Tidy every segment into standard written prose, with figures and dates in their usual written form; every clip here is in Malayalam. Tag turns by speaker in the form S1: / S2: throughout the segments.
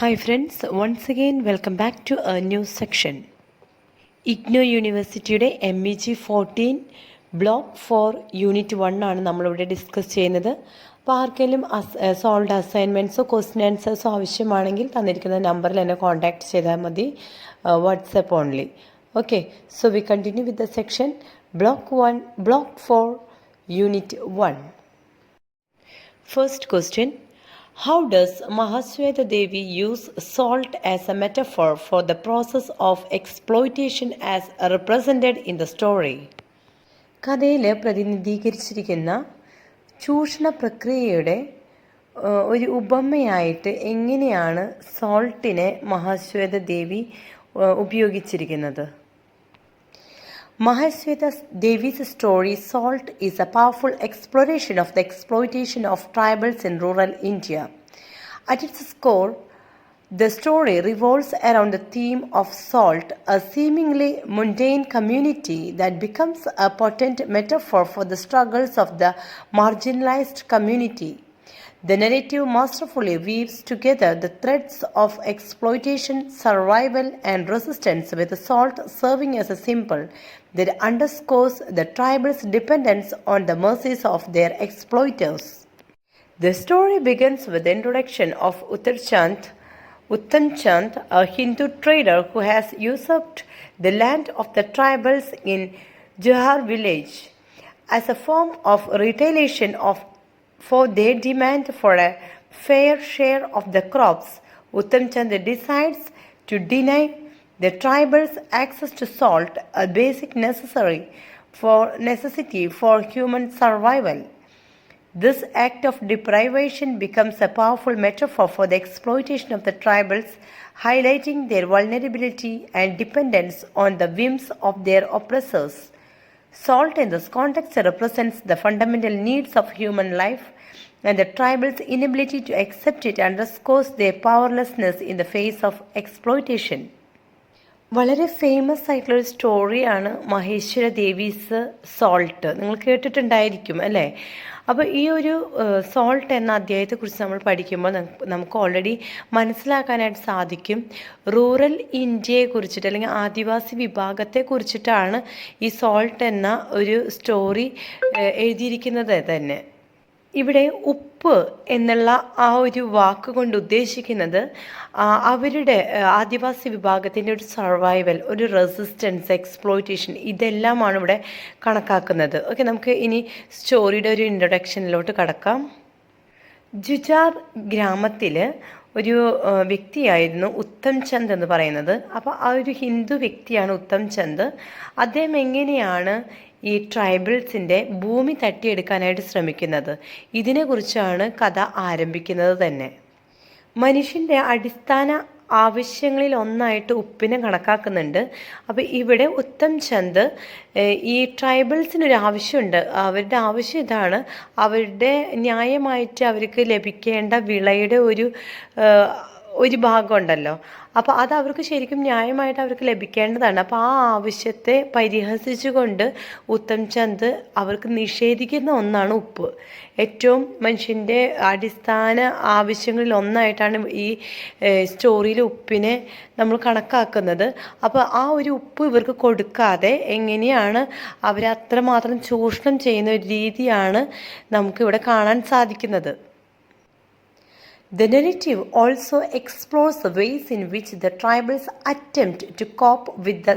S1: Hi friends, once again welcome back to a new section. IGNOU യൂണിവേഴ്സിറ്റിയുടെ MEG 14 ബ്ലോക്ക് 4 യൂണിറ്റ് 1 ആണ് നമ്മളിവിടെ ഡിസ്കസ് ചെയ്യുന്നത്. അപ്പോൾ ആർക്കെങ്കിലും സോൾഡ് അസൈൻമെൻറ്റ്സോ ക്വസ്റ്റ്യൻ ആൻസേഴ്സോ ആവശ്യമാണെങ്കിൽ തന്നിരിക്കുന്ന നമ്പറിൽ എന്നെ കോൺടാക്ട് ചെയ്താൽ മതി, WhatsApp only. Okay, so we continue with the section block 4 unit 1. First question. How does Mahasweta Devi use salt as a metaphor for the process of exploitation as represented in the story? കഥയിൽ പ്രതിനിധീകരിച്ചിരിക്കുന്ന ചൂഷണ പ്രക്രിയയുടെ ഒരു ഉപമയായിട്ട് എങ്ങനെയാണ് സോൾട്ടിനെ മഹാശ്വേത ദേവി ഉപയോഗിച്ചിരിക്കുന്നത്? Mahasweta Devi's story Salt is a powerful exploration of the exploitation of tribals in rural India. At its core, the story revolves around the theme of salt, a seemingly mundane community that becomes a potent metaphor for the struggles of the marginalized community. The narrative masterfully weaves together the threads of exploitation, survival, and resistance, with salt serving as a symbol that underscores the tribal's dependence on the mercies of their exploiters. The story begins with the introduction of Uttam Chand, a Hindu trader who has usurped the land of the tribals in Johar village. As a form of retaliation for their demand for a fair share of the crops, Uttam Chand decides to deny the tribals access to salt, a basic necessity for human survival. This act of deprivation becomes a powerful metaphor for the exploitation of the tribals, highlighting their vulnerability and dependence on the whims of their oppressors. Salt in this context represents the fundamental needs of human life, and the tribal's inability to accept it underscores their powerlessness in the face of exploitation. വളരെ ഫേമസ് ആയിട്ടുള്ളൊരു സ്റ്റോറിയാണ് മഹേശ്വര ദേവീസ് സോൾട്ട്. നിങ്ങൾ കേട്ടിട്ടുണ്ടായിരിക്കും അല്ലേ? അപ്പോൾ ഈ ഒരു സോൾട്ട് എന്ന അധ്യായത്തെക്കുറിച്ച് നമ്മൾ പഠിക്കുമ്പോൾ നമുക്ക് ഓൾറെഡി മനസ്സിലാക്കാനായിട്ട് സാധിക്കും, റൂറൽ ഇന്ത്യയെക്കുറിച്ചിട്ട് അല്ലെങ്കിൽ ആദിവാസി വിഭാഗത്തെക്കുറിച്ചിട്ടാണ് ഈ സോൾട്ട് എന്ന ഒരു സ്റ്റോറി എഴുതിയിരിക്കുന്നത് തന്നെ. ഇവിടെ ഉപ്പ് എന്നുള്ള ആ ഒരു വാക്ക് കൊണ്ട് ഉദ്ദേശിക്കുന്നത് അവരുടെ ആദിവാസി വിഭാഗത്തിൻ്റെ ഒരു സർവൈവൽ, ഒരു റെസിസ്റ്റൻസ്, എക്സ്പ്ലോയിറ്റേഷൻ, ഇതെല്ലാമാണ് ഇവിടെ കണക്കാക്കുന്നത്. ഓക്കെ, നമുക്ക് ഇനി സ്റ്റോറിയുടെ ഒരു ഇൻട്രൊഡക്ഷനിലോട്ട് കടക്കാം. ജുജാർ ഗ്രാമത്തിൽ ഒരു വ്യക്തിയായിരുന്നു ഉത്തം ചന്ദ് എന്ന് പറയുന്നത്. അപ്പോൾ ആ ഒരു ഹിന്ദു വ്യക്തിയാണ് ഉത്തം ചന്ദ്. അദ്ദേഹം എങ്ങനെയാണ് ഈ ട്രൈബൽസിൻ്റെ ഭൂമി തട്ടിയെടുക്കാനായിട്ട് ശ്രമിക്കുന്നത്, ഇതിനെക്കുറിച്ചാണ് കഥ ആരംഭിക്കുന്നത് തന്നെ. മനുഷ്യൻ്റെ അടിസ്ഥാന ആവശ്യങ്ങളിൽ ഒന്നായിട്ട് ഉപ്പിനെ കണക്കാക്കുന്നുണ്ട്. അപ്പോൾ ഇവിടെ ഉത്തം ചന്ദ് ഈ ട്രൈബൽസിനൊരു ആവശ്യമുണ്ട്. അവരുടെ ആവശ്യം ഇതാണ്, അവരുടെ ന്യായമായിട്ട് അവർക്ക് ലഭിക്കേണ്ട വിളയുടെ ഒരു ഭാഗമുണ്ടല്ലോ, അപ്പോൾ അത് അവർക്ക് ശരിക്കും ന്യായമായിട്ട് അവർക്ക് ലഭിക്കേണ്ടതാണ്. അപ്പോൾ ആ ആവശ്യത്തെ പരിഹസിച്ചുകൊണ്ട് ഉത്തം ചന്ദ് അവർക്ക് നിഷേധിക്കുന്ന ഒന്നാണ് ഉപ്പ്. ഏറ്റവും മനുഷ്യൻ്റെ അടിസ്ഥാന ആവശ്യങ്ങളിൽ ഒന്നായിട്ടാണ് ഈ സ്റ്റോറിയിൽ ഉപ്പിനെ നമ്മൾ കണക്കാക്കുന്നത്. അപ്പോൾ ആ ഒരു ഉപ്പ് ഇവർക്ക് കൊടുക്കാതെ എങ്ങനെയാണ് അവരെ അത്രമാത്രം ചൂഷണം ചെയ്യുന്ന ഒരു രീതിയാണ് നമുക്കിവിടെ കാണാൻ സാധിക്കുന്നത്. The narrative also explores the ways in which the tribals attempt to cope with the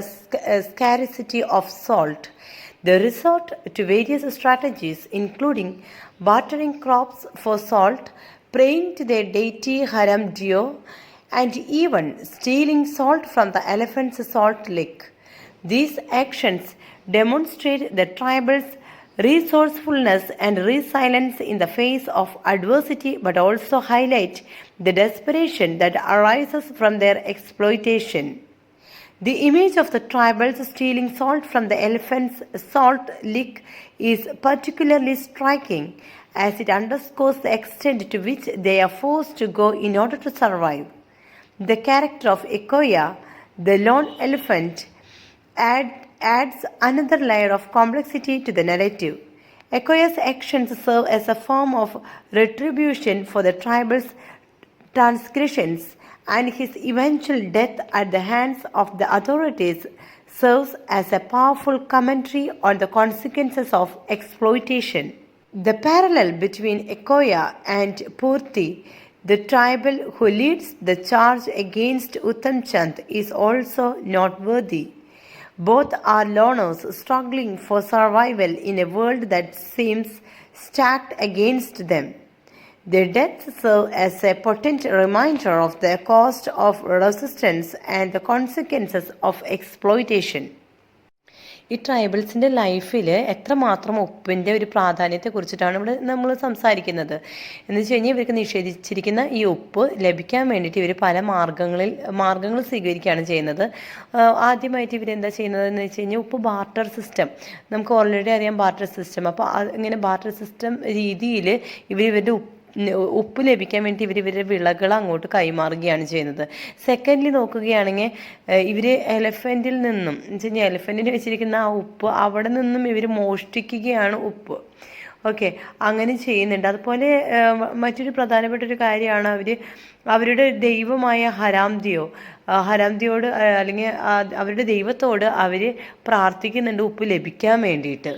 S1: scarcity of salt. They resort to various strategies, including bartering crops for salt, praying to their deity Haram Dio, and even stealing salt from the elephant's salt lick. These actions demonstrate the tribals' resourcefulness and resilience in the face of adversity, but also highlight the desperation that arises from their exploitation. The image of the tribals stealing salt from the elephant's salt lick is particularly striking, as it underscores the extent to which they are forced to go in order to survive. The character of Ekoya, the lone elephant, adds another layer of complexity to the narrative. Ekoya's actions serve as a form of retribution for the tribal's transgressions, and his eventual death at the hands of the authorities serves as a powerful commentary on the consequences of exploitation. The parallel between Ekoya and Purti, the tribal who leads the charge against Uttam Chand, is also noteworthy. Both are loners struggling for survival in a world that seems stacked against them. Their deaths serve as a potent reminder of the cost of resistance and the consequences of exploitation. ഈ ട്രൈബൽസിൻ്റെ ലൈഫിൽ എത്രമാത്രം ഉപ്പിൻ്റെ ഒരു പ്രാധാന്യത്തെക്കുറിച്ചിട്ടാണ് ഇവിടെ നമ്മൾ സംസാരിക്കുന്നത് എന്ന് വെച്ച് കഴിഞ്ഞാൽ ഇവർക്ക് നിഷേധിച്ചിരിക്കുന്ന ഈ ഉപ്പ് ലഭിക്കാൻ വേണ്ടിയിട്ട് ഇവർ പല മാർഗങ്ങൾ സ്വീകരിക്കുകയാണ് ചെയ്യുന്നത്. ആദ്യമായിട്ട് ഇവരെന്താ ചെയ്യുന്നതെന്ന് വെച്ച് കഴിഞ്ഞാൽ ഉപ്പ് ബാർട്ടർ സിസ്റ്റം, നമുക്ക് ഓൾറെഡി അറിയാം ബാർട്ടർ സിസ്റ്റം. അപ്പോൾ ഇങ്ങനെ ബാർട്ടർ സിസ്റ്റം രീതിയിൽ ഇവരുടെ ഉപ്പ് ലഭിക്കാൻ വേണ്ടി ഇവരുടെ വിളകൾ അങ്ങോട്ട് കൈമാറുകയാണ് ചെയ്യുന്നത്. സെക്കൻഡ്ലി നോക്കുകയാണെങ്കിൽ ഇവർ എലഫൻറ്റിൽ നിന്നും എന്ന് വെച്ച് എലഫൻറ്റിന് വെച്ചിരിക്കുന്ന ആ ഉപ്പ് അവിടെ നിന്നും ഇവർ മോഷ്ടിക്കുകയാണ് ഉപ്പ്. ഓക്കെ, അങ്ങനെ ചെയ്യുന്നുണ്ട്. അതുപോലെ മറ്റൊരു പ്രധാനപ്പെട്ട ഒരു കാര്യമാണ് അവരുടെ ദൈവമായ ഹരാംദിയോട് അല്ലെങ്കിൽ അവരുടെ ദൈവത്തോട് അവർ പ്രാർത്ഥിക്കുന്നുണ്ട് ഉപ്പ് ലഭിക്കാൻ വേണ്ടിയിട്ട്.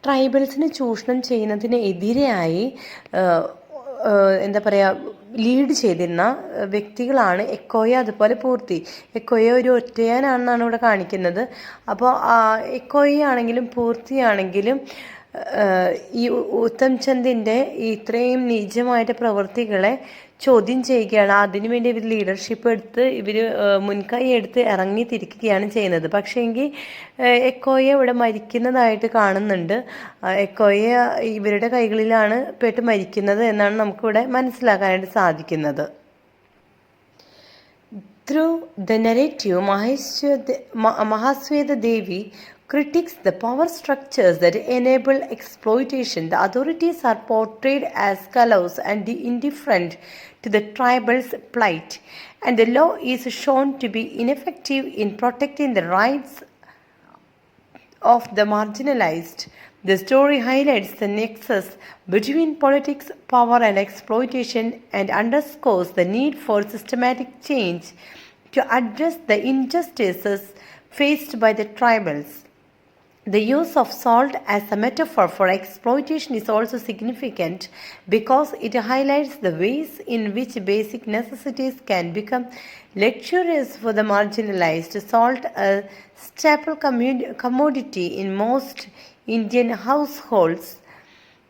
S1: ട്രൈബൽസിനെ ചൂഷണം ചെയ്യുന്നതിന് എതിരെയായി എന്താ പറയുക ലീഡ് ചെയ്തിരുന്ന വ്യക്തികളാണ് എക്കോയ അതുപോലെ പൂർത്തി. എക്കോയ ഒരു ഒറ്റയാനാണെന്നാണ് ഇവിടെ കാണിക്കുന്നത്. അപ്പോൾ എക്കോയ ആണെങ്കിലും പൂർത്തിയാണെങ്കിലും ഈ ഉത്തം ചന്ദിൻ്റെ ഇത്രയും നീചമായിട്ട് പ്രവൃത്തികളെ ചോദ്യം ചെയ്യുകയാണ്. അതിനുവേണ്ടി ഇവർ ലീഡർഷിപ്പ് എടുത്ത് മുൻകൈ എടുത്ത് ഇറങ്ങി തിരിക്കുകയാണ് ചെയ്യുന്നത്. പക്ഷേങ്കിൽ എക്കോയെ ഇവിടെ മരിക്കുന്നതായിട്ട് കാണുന്നുണ്ട്. എക്കോയെ ഇവരുടെ കൈകളിലാണ് പെട്ട് മരിക്കുന്നത് എന്നാണ് നമുക്കിവിടെ മനസ്സിലാക്കാനായിട്ട് സാധിക്കുന്നത്. Through the narrative Mahasweta Devi critiques the power structures that enable exploitation. The authorities are portrayed as callous and indifferent to the tribal's plight, and the law is shown to be ineffective in protecting the rights of the marginalized. The story highlights the nexus between politics, power, and exploitation and underscores the need for systematic change to address the injustices faced by the tribals. The use of salt as a metaphor for exploitation is also significant because it highlights the ways in which basic necessities can become luxurious for the marginalized. Salt, a staple commodity in most Indian households,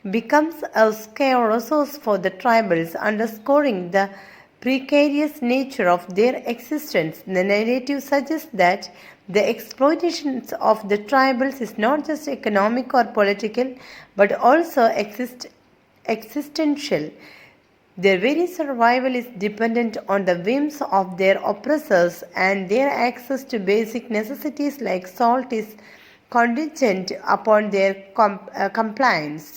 S1: becomes a scarce resource for the tribals, underscoring the precarious nature of their existence. The narrative suggests that the exploitation of the tribals is not just economic or political, but also existential. Their very survival is dependent on the whims of their oppressors, and their access to basic necessities like salt is contingent upon their compliance.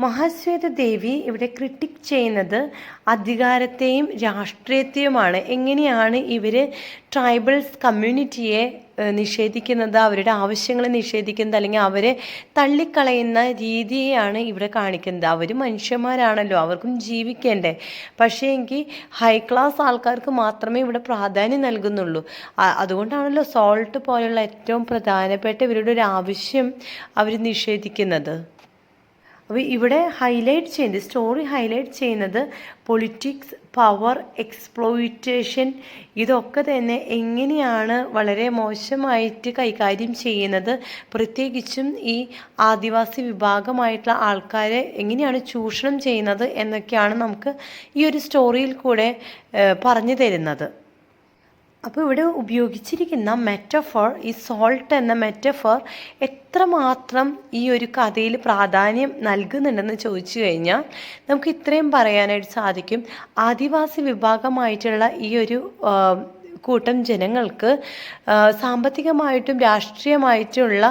S1: Mahasweta ദേവി ഇവിടെ ക്രിട്ടിക് ചെയ്യുന്നത് അധികാരത്തെയും രാഷ്ട്രീയത്തെയുമാണ്. എങ്ങനെയാണ് ഇവർ ട്രൈബൽസ് കമ്മ്യൂണിറ്റിയെ നിഷേധിക്കുന്നത്, അവരുടെ ആവശ്യങ്ങളെ നിഷേധിക്കുന്നത്, അല്ലെങ്കിൽ അവരെ തള്ളിക്കളയുന്ന രീതിയെയാണ് ഇവിടെ കാണിക്കുന്നത്. അവർ മനുഷ്യന്മാരാണല്ലോ, അവർക്കും ജീവിക്കേണ്ടേ. പക്ഷേ എങ്കിൽ ഹൈ ക്ലാസ് ആൾക്കാർക്ക് മാത്രമേ ഇവിടെ പ്രാധാന്യം നൽകുന്നുള്ളൂ. അതുകൊണ്ടാണല്ലോ സോൾട്ട് പോലുള്ള ഏറ്റവും പ്രധാനപ്പെട്ട ഇവരുടെ ഒരു ആവശ്യം അവർ നിഷേധിക്കുന്നത്. അപ്പോൾ ഇവിടെ സ്റ്റോറി ഹൈലൈറ്റ് ചെയ്യുന്നത് പൊളിറ്റിക്സ്, പവർ, എക്സ്പ്ലോയിറ്റേഷൻ ഇതൊക്കെ തന്നെ എങ്ങനെയാണ് വളരെ മോശമായിട്ട് കൈകാര്യം ചെയ്യുന്നത്, പ്രത്യേകിച്ചും ഈ ആദിവാസി വിഭാഗമായിട്ടുള്ള ആൾക്കാരെ എങ്ങനെയാണ് ചൂഷണം ചെയ്യുന്നത് എന്നൊക്കെയാണ് നമുക്ക് ഈ ഒരു സ്റ്റോറിയിൽ കൂടെ പറഞ്ഞു തരുന്നത്. അപ്പോൾ ഇവിടെ ഉപയോഗിച്ചിരിക്കുന്ന മെറ്റഫോർ, ഈ സോൾട്ട് എന്ന മെറ്റഫോർ എത്രമാത്രം ഈ ഒരു കഥയിൽ പ്രാധാന്യം നൽകുന്നുണ്ടെന്ന് ചോദിച്ചു കഴിഞ്ഞാൽ നമുക്ക് ഇത്രയും പറയാനായിട്ട് സാധിക്കും. ആദിവാസി വിഭാഗമായിട്ടുള്ള ഈ ഒരു കൂട്ടം ജനങ്ങൾക്ക് സാമ്പത്തികമായിട്ടും രാഷ്ട്രീയമായിട്ടുള്ള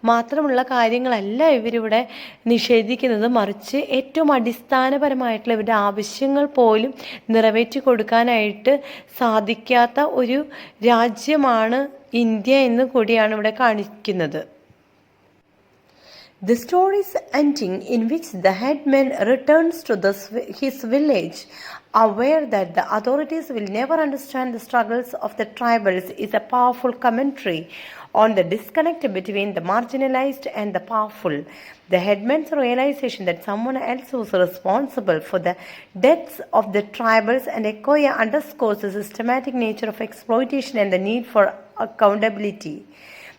S1: മാത്രമുള്ള കാര്യങ്ങളല്ല ഇവരിവിടെ നിഷേധിക്കുന്നത്, മറിച്ച് ഏറ്റവും അടിസ്ഥാനപരമായിട്ടുള്ള ഇവരുടെ ആവശ്യങ്ങൾ പോലും നിറവേറ്റി കൊടുക്കാനായിട്ട് സാധിക്കാത്ത ഒരു രാജ്യമാണ് ഇന്ത്യ എന്ന് കൂടിയാണ് ഇവിടെ കാണിക്കുന്നത്. The story's ending, in which the headman returns to his village, aware that the authorities will never understand the struggles of the tribals, is a powerful commentary on the disconnect between the marginalized and the powerful. The headman's realization that someone else was responsible for the deaths of the tribals and Ekoya underscores the systematic nature of exploitation and the need for accountability.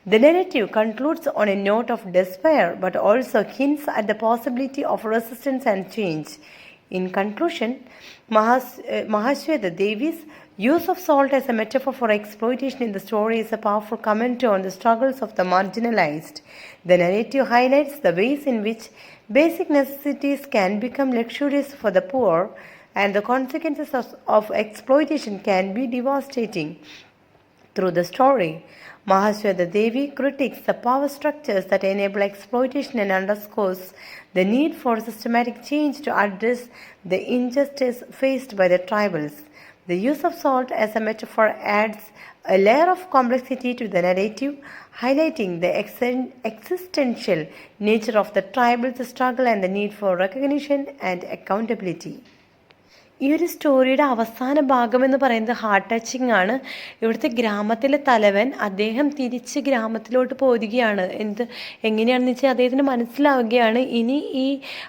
S1: The narrative concludes on a note of despair, but also hints at the possibility of resistance and change. In conclusion, Mahashweta Devi's use of salt as a metaphor for exploitation in the story is a powerful commentary on the struggles of the marginalized. The narrative highlights the ways in which basic necessities can become luxurious for the poor, and the consequences of exploitation can be devastating. Through the story, Mahashweta Devi critiques the power structures that enable exploitation and underscores the need for systematic change to address the injustice faced by the tribals. The use of salt as a metaphor adds a layer of complexity to the narrative, highlighting the existential nature of the tribals' struggle and the need for recognition and accountability. ഈ ഒരു സ്റ്റോറിയുടെ അവസാന ഭാഗം എന്ന് പറയുന്നത് ഹാർട്ട് ടച്ചിങ് ആണ്. ഇവിടുത്തെ ഗ്രാമത്തിലെ തലവൻ അദ്ദേഹം തിരിച്ച് ഗ്രാമത്തിലോട്ട് പോരുകയാണ്. എങ്ങനെയാണെന്ന് വെച്ചാൽ അദ്ദേഹത്തിന് മനസ്സിലാവുകയാണ് ഇനി ഈ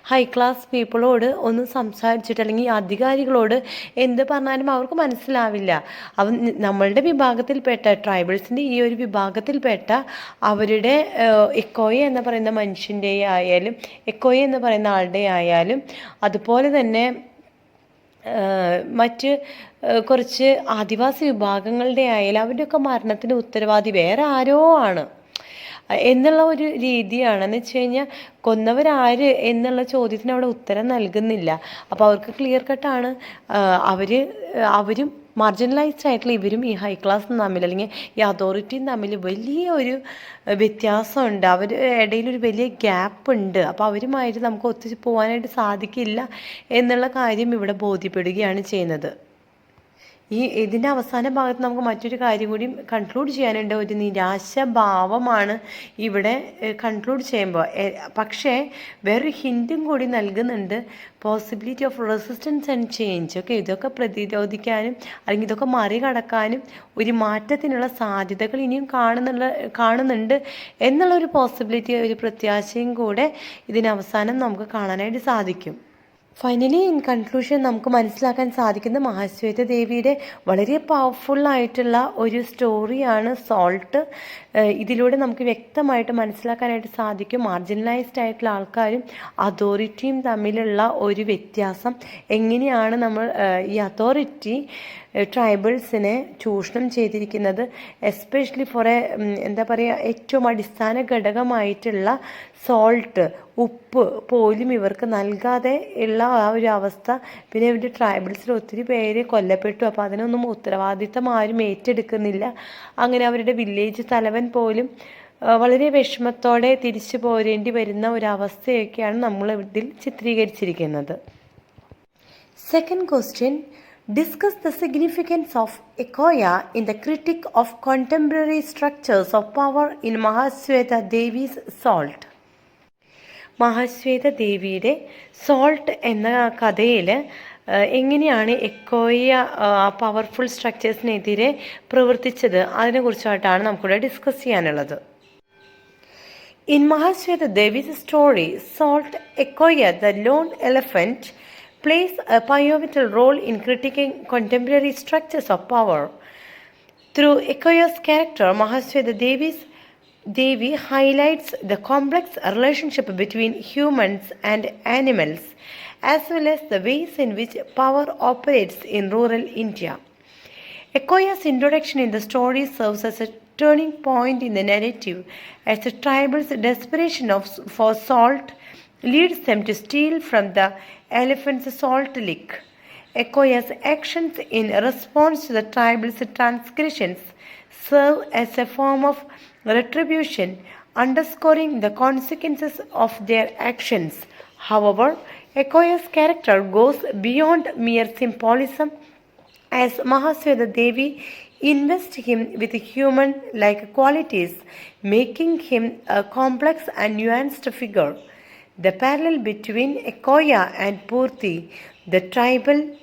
S1: ഹൈ ക്ലാസ് പീപ്പിളോട് ഒന്ന് സംസാരിച്ചിട്ട് അല്ലെങ്കിൽ ഈ അധികാരികളോട് എന്ത് പറഞ്ഞാലും അവർക്ക് മനസ്സിലാവില്ല. നമ്മളുടെ വിഭാഗത്തിൽപ്പെട്ട ട്രൈബൽസിൻ്റെ ഈ ഒരു വിഭാഗത്തിൽപ്പെട്ട അവരുടെ എക്കോയ എന്ന് പറയുന്ന മനുഷ്യൻ്റെ ആയാലും എക്കോയ എന്ന് പറയുന്ന ആളുടെ ആയാലും അതുപോലെ തന്നെ മറ്റ് കുറച്ച് ആദിവാസി വിഭാഗങ്ങളുടെ ആയാലും അവരുടെയൊക്കെ മരണത്തിന് ഉത്തരവാദി വേറെ ആരോ ആണ് എന്നുള്ള ഒരു രീതിയാണ്. എന്ന് വെച്ച് കഴിഞ്ഞാൽ കൊന്നവരാര് എന്നുള്ള ചോദ്യത്തിന് അവിടെ ഉത്തരം നൽകുന്നില്ല. അപ്പോൾ അവർക്ക് ക്ലിയർ കട്ടാണ് അവരും മാർജിനലൈസ്ഡ് ആയിട്ടുള്ള ഇവരും ഈ ഹൈ ക്ലാസ്സും തമ്മിൽ അല്ലെങ്കിൽ ഈ അതോറിറ്റിയും തമ്മിൽ വലിയ ഒരു വ്യത്യാസമുണ്ട്. അവർ ഇടയിലൊരു വലിയ ഗ്യാപ്പ് ഉണ്ട്. അപ്പോൾ അവരുമായിട്ട് നമുക്ക് ഒത്തു പോകാനായിട്ട് സാധിക്കില്ല എന്നുള്ള കാര്യം ഇവിടെ ബോധ്യപ്പെടുകയാണ് ചെയ്യുന്നത്. ഇതിൻ്റെ അവസാന ഭാഗത്ത് നമുക്ക് മറ്റൊരു കാര്യം കൂടി കൺക്ലൂഡ് ചെയ്യാനുണ്ട്. ഒരു നിരാശഭാവമാണ് ഇവിടെ കൺക്ലൂഡ് ചെയ്യുമ്പോൾ. പക്ഷേ വേറൊരു ഹിൻറ്റും കൂടി നൽകുന്നുണ്ട്. Possibility of resistance and change. Okay, ഇതൊക്കെ പ്രതിരോധിക്കാനും അല്ലെങ്കിൽ ഇതൊക്കെ മറികടക്കാനും ഒരു മാറ്റത്തിനുള്ള സാധ്യതകൾ ഇനിയും കാണുന്നുണ്ട് എന്നുള്ളൊരു പോസിബിലിറ്റി, ഒരു പ്രത്യാശയും കൂടെ ഇതിനവസാനം നമുക്ക് കാണാനായിട്ട് സാധിക്കും. ഫൈനലി ഇൻ കൺക്ലൂഷൻ നമുക്ക് മനസ്സിലാക്കാൻ സാധിക്കുന്ന മഹാശ്വേത ദേവിയുടെ വളരെ പവർഫുള്ളായിട്ടുള്ള ഒരു സ്റ്റോറിയാണ് സോൾട്ട്. ഇതിലൂടെ നമുക്ക് വ്യക്തമായിട്ട് മനസ്സിലാക്കാനായിട്ട് സാധിക്കും മാർജിനലൈസ്ഡ് ആയിട്ടുള്ള ആൾക്കാരും അതോറിറ്റിയും തമ്മിലുള്ള ഒരു വ്യത്യാസം. എങ്ങനെയാണ് നമ്മൾ ഈ അതോറിറ്റി ട്രൈബൽസിനെ ചൂഷണം ചെയ്തിരിക്കുന്നത്, എസ്പെഷ്യലി ഫോർ എന്താ പറയുക, ഏറ്റവും അടിസ്ഥാന ഘടകമായിട്ടുള്ള സോൾട്ട്, ഉപ്പ് പോലും ഇവർക്ക് നൽകാതെ ഉള്ള ആ ഒരു അവസ്ഥ. പിന്നെ ഇവരുടെ ട്രൈബൽസിൽ ഒത്തിരി പേര് കൊല്ലപ്പെട്ടു. അപ്പോൾ അതിനൊന്നും ഉത്തരവാദിത്തം ആരും ഏറ്റെടുക്കുന്നില്ല. അങ്ങനെ അവരുടെ വില്ലേജ് തലവൻ പോലും വളരെ വിഷമത്തോടെ തിരിച്ചു പോരേണ്ടി വരുന്ന ഒരവസ്ഥയൊക്കെയാണ് നമ്മൾ ഇതിൽ ചിത്രീകരിച്ചിരിക്കുന്നത്. Second question, discuss the significance of Ekoya in the critique of contemporary structures of power in Mahashweta Devi's Salt. Mahasweta ദേവിയുടെ സോൾട്ട് എന്ന കഥയിൽ എങ്ങനെയാണ് എക്കോയ പവർഫുൾ സ്ട്രക്ചേഴ്സിനെതിരെ പ്രവർത്തിച്ചത് അതിനെക്കുറിച്ചായിട്ടാണ് നമുക്കിവിടെ ഡിസ്കസ് ചെയ്യാനുള്ളത്. In Mahashweta Devi's story, Salt, Ekoya, the lone elephant, plays a pivotal role in critiquing contemporary structures of power. Through Ekoya's character, Mahashweta Devi highlights the complex relationship between humans and animals, as well as the ways in which power operates in rural India. Ekoya's introduction in the story serves as a turning point in the narrative, as the tribal's desperation for salt leads them to steal from the elephant's salt lick. Ekoya's actions in response to the tribal's transgressions serve as a form of retribution, underscoring the consequences of their actions. However, Ekoya's character goes beyond mere symbolism, as Mahashweta Devi invest him with human-like qualities, making him a complex and nuanced figure. The parallel between Ekoya and Purti, the tribal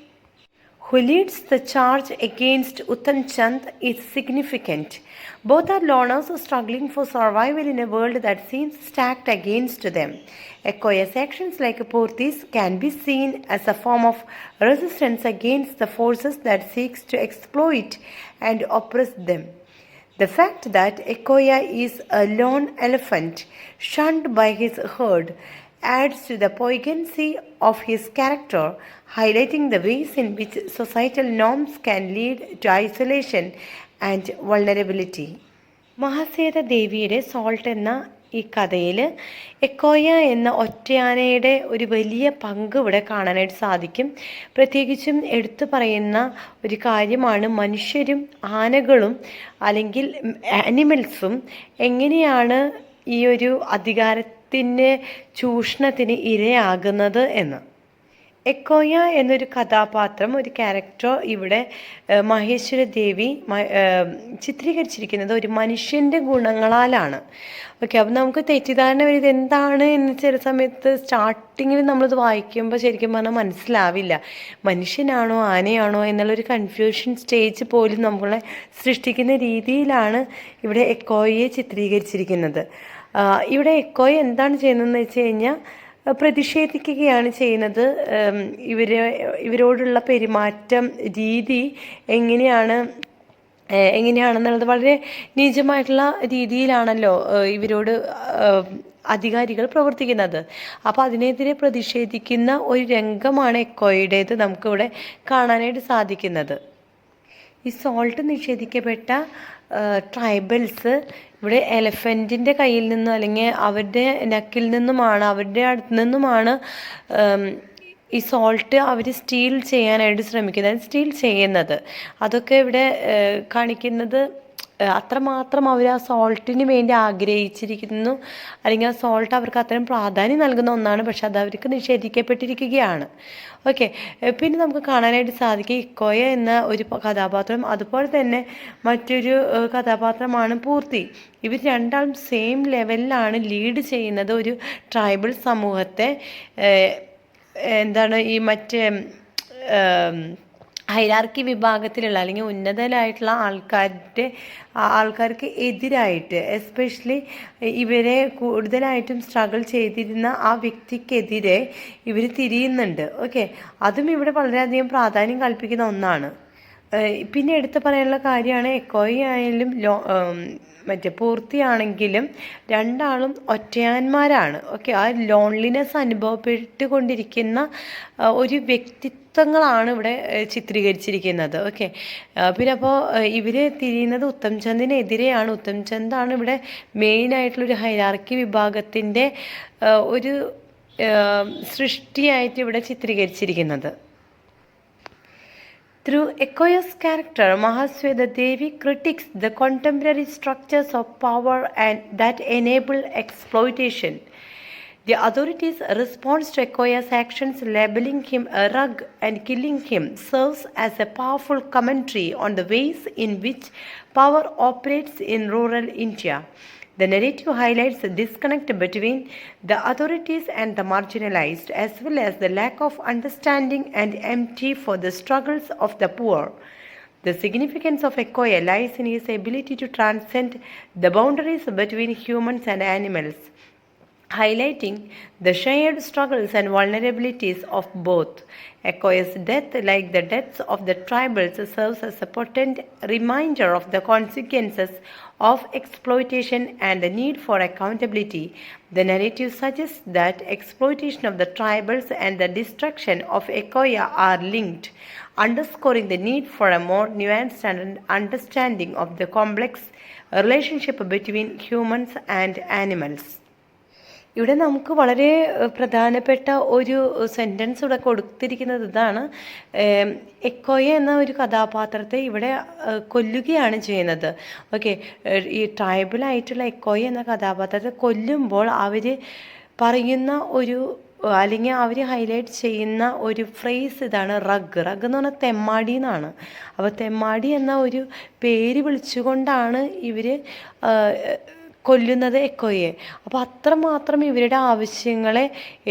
S1: who leads the charge against Uttam Chand, is significant. Both are loners struggling for survival in a world that seems stacked against them. Ekoya's actions, like Purti's, can be seen as a form of resistance against the forces that seeks to exploit and oppress them. The fact that Ekoya is a lone elephant shunned by his herd adds to the poignancy of his character, highlighting the ways in which societal norms can lead to isolation and vulnerability. മഹാസേത ദേവിയുടെ സോൾട്ട് എന്ന ഈ കഥയിൽ എക്കോയ എന്ന ഒറ്റയാനയുടെ ഒരു വലിയ പങ്ക് ഇവിടെ കാണാനായിട്ട് സാധിക്കും. പ്രത്യേകിച്ചും എടുത്തു പറയുന്ന ഒരു കാര്യമാണ് മനുഷ്യരും ആനകളും അല്ലെങ്കിൽ ആനിമൽസും എങ്ങനെയാണ് ഈ ഒരു അധികാരത്തിൻ്റെ ചൂഷണത്തിന് ഇരയാകുന്നത് എന്ന്. എക്കോയ എന്നൊരു കഥാപാത്രം, ഒരു ക്യാരക്ടർ ഇവിടെ മഹേശ്വര ദേവി ചിത്രീകരിച്ചിരിക്കുന്നത് ഒരു മനുഷ്യൻ്റെ ഗുണങ്ങളാലാണ്. ഓക്കെ, അപ്പം നമുക്ക് തെറ്റിദ്ധാരണ വരും ഇതെന്താണ് എന്ന് ചില സമയത്ത് സ്റ്റാർട്ടിങ്ങിൽ നമ്മളിത് വായിക്കുമ്പോൾ ശരിക്കും പറഞ്ഞാൽ മനസ്സിലാവില്ല. മനുഷ്യനാണോ ആനയാണോ എന്നുള്ളൊരു കൺഫ്യൂഷൻ സ്റ്റേജ് പോലും നമ്മളെ സൃഷ്ടിക്കുന്ന രീതിയിലാണ് ഇവിടെ എക്കോയെ ചിത്രീകരിച്ചിരിക്കുന്നത്. ഇവിടെ എക്കോയ എന്താണ് ചെയ്യുന്നതെന്ന് വെച്ച് കഴിഞ്ഞാൽ പ്രതിഷേധിക്കുകയാണ് ചെയ്യുന്നത്. ഇവരോടുള്ള പെരുമാറ്റം രീതി എങ്ങനെയാണെന്നുള്ളത് വളരെ നീചമായിട്ടുള്ള രീതിയിലാണല്ലോ ഇവരോട് അധികാരികൾ പ്രവർത്തിക്കുന്നത്. അപ്പോൾ അതിനെതിരെ പ്രതിഷേധിക്കുന്ന ഒരു രംഗമാണ് എക്കോയുടേത് നമുക്കിവിടെ കാണാനായിട്ട് സാധിക്കുന്നത്. ഈ സോൾട്ട് നിഷേധിക്കപ്പെട്ട ട്രൈബൽസ് ഇവിടെ എലഫൻറ്റിൻ്റെ കയ്യിൽ നിന്നും അല്ലെങ്കിൽ അവരുടെ നെക്കിൽ നിന്നുമാണ്, അവരുടെ അടുത്ത് നിന്നുമാണ് ഈ സോൾട്ട് അവർ സ്റ്റീൽ ചെയ്യാനായിട്ട് ശ്രമിക്കുന്നത്, സ്റ്റീൽ ചെയ്യുന്നത്. അതൊക്കെ ഇവിടെ കാണിക്കുന്നത് അത്രമാത്രം അവർ ആ സോൾട്ടിന് വേണ്ടി ആഗ്രഹിച്ചിരിക്കുന്നു, അല്ലെങ്കിൽ ആ സോൾട്ട് അവർക്ക് അത്രയും പ്രാധാന്യം നൽകുന്ന ഒന്നാണ്. പക്ഷെ അത് അവർക്ക് നിഷേധിക്കപ്പെട്ടിരിക്കുകയാണ്. ഓക്കെ, പിന്നെ നമുക്ക് കാണാനായിട്ട് സാധിക്കും ഇക്കോയ എന്ന ഒരു കഥാപാത്രം, അതുപോലെ തന്നെ മറ്റൊരു കഥാപാത്രമാണ് പൂർത്തി. ഇവർ രണ്ടാളും സെയിം ലെവലിലാണ് ലീഡ് ചെയ്യുന്നത് ഒരു ട്രൈബൽ സമൂഹത്തെ. എന്താണ് ഈ മറ്റേ ഹൈറാർക്കി വിഭാഗത്തിലുള്ള അല്ലെങ്കിൽ ഉന്നതരായിട്ടുള്ള ആൾക്കാർക്ക് എതിരായിട്ട്, എസ്പെഷ്യലി ഇവരെ കൂടുതലായിട്ടും സ്ട്രഗിൾ ചെയ്തിരുന്ന ആ വ്യക്തിക്കെതിരെ ഇവർ തിരിയുന്നുണ്ട്. ഓക്കെ, അതും ഇവിടെ വളരെയധികം പ്രാധാന്യം കൽപ്പിക്കുന്ന ഒന്നാണ്. പിന്നെ എടുത്തു പറയാനുള്ള കാര്യമാണ് എക്കോയി ആയാലും മറ്റേ പൂർത്തിയാണെങ്കിലും രണ്ടാളും ഒറ്റയാന്മാരാണ്. ഓക്കെ, ആ ലോൺലിനെസ് അനുഭവപ്പെട്ടുകൊണ്ടിരിക്കുന്ന ഒരു വ്യക്തിത്വങ്ങളാണ് ഇവിടെ ചിത്രീകരിച്ചിരിക്കുന്നത്. ഓക്കെ, പിന്നെ അപ്പോൾ ഇവർ തിരിയുന്നത് ഉത്തംചന്ദിനെതിരെയാണ്. ഉത്തംചന്ദാണ് ഇവിടെ മെയിനായിട്ടുള്ളൊരു ഹൈറാർക്കി വിഭാഗത്തിൻ്റെ ഒരു സൃഷ്ടിയായിട്ട് ഇവിടെ ചിത്രീകരിച്ചിരിക്കുന്നത്. Through Ekoya's character, Mahasweta Devi critiques the contemporary structures of power and that enable exploitation. The authorities' response to Ekoya's actions, labeling him a rug and killing him, serves as a powerful commentary on the ways in which power operates in rural India. The narrative highlights the disconnect between the authorities and the marginalized, as well as the lack of understanding and empathy for the struggles of the poor. The significance of Ekoya lies in his ability to transcend the boundaries between humans and animals, highlighting the shared struggles and vulnerabilities of both. Ekoya's death, like the deaths of the tribals, serves as a potent reminder of the consequences of exploitation and the need for accountability. The narrative suggests that exploitation of the tribals and the destruction of Ekoya are linked, underscoring the need for a more nuanced understanding of the complex relationship between humans and animals. ഇവിടെ നമുക്ക് വളരെ പ്രധാനപ്പെട്ട ഒരു സെൻറ്റൻസ് ഇവിടെ കൊടുത്തിരിക്കുന്നത് ഇതാണ്. എക്കോയ എന്ന ഒരു കഥാപാത്രത്തെ ഇവിടെ കൊല്ലുകയാണ് ചെയ്യുന്നത്. ഓക്കെ, ഈ ട്രൈബലായിട്ടുള്ള എക്കോയ എന്ന കഥാപാത്രത്തെ കൊല്ലുമ്പോൾ അവർ പറയുന്ന ഒരു അല്ലെങ്കിൽ അവർ ഹൈലൈറ്റ് ചെയ്യുന്ന ഒരു ഫ്രേസ് ഇതാണ് റഗ് എന്ന് പറഞ്ഞാൽ തെമ്മാടി എന്നാണ്. അപ്പോൾ തെമ്മാടി എന്ന ഒരു പേര് വിളിച്ചുകൊണ്ടാണ് ഇവർ കൊല്ലുന്നത് എക്കോയെ. അപ്പോൾ അത്രമാത്രം ഇവരുടെ ആവശ്യങ്ങളെ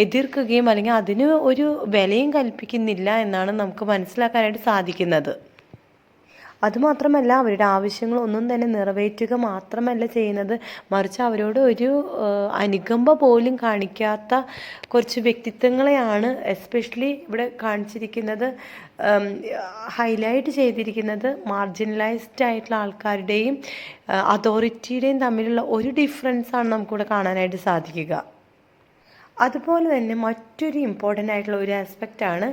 S1: എതിർക്കുകയും അല്ലെങ്കിൽ അതിന് ഒരു വിലയും കൽപ്പിക്കുന്നില്ല എന്നാണ് നമുക്ക് മനസ്സിലാക്കാനായിട്ട് സാധിക്കുന്നത്. അതുമാത്രമല്ല, അവരുടെ ആവശ്യങ്ങളൊന്നും തന്നെ നിറവേറ്റുക മാത്രമല്ല ചെയ്യുന്നത്, മറിച്ച് അവരോട് ഒരു അനുകമ്പ പോലും കാണിക്കാത്ത കുറച്ച് വ്യക്തിത്വങ്ങളെയാണ് എസ്പെഷ്യലി ഇവിടെ കാണിച്ചിരിക്കുന്നത്. ഹൈലൈറ്റ് ചെയ്തിരിക്കുന്നത് മാർജിനലൈസ്ഡ് ആയിട്ടുള്ള ആൾക്കാരുടെയും അതോറിറ്റിയുടെയും തമ്മിലുള്ള ഒരു ഡിഫറൻസാണ് നമുക്കിവിടെ കാണാനായിട്ട് സാധിക്കുക. അതുപോലെ തന്നെ മറ്റൊരു ഇമ്പോർട്ടൻ്റ് ആയിട്ടുള്ള ഒരു ആസ്പെക്റ്റാണ്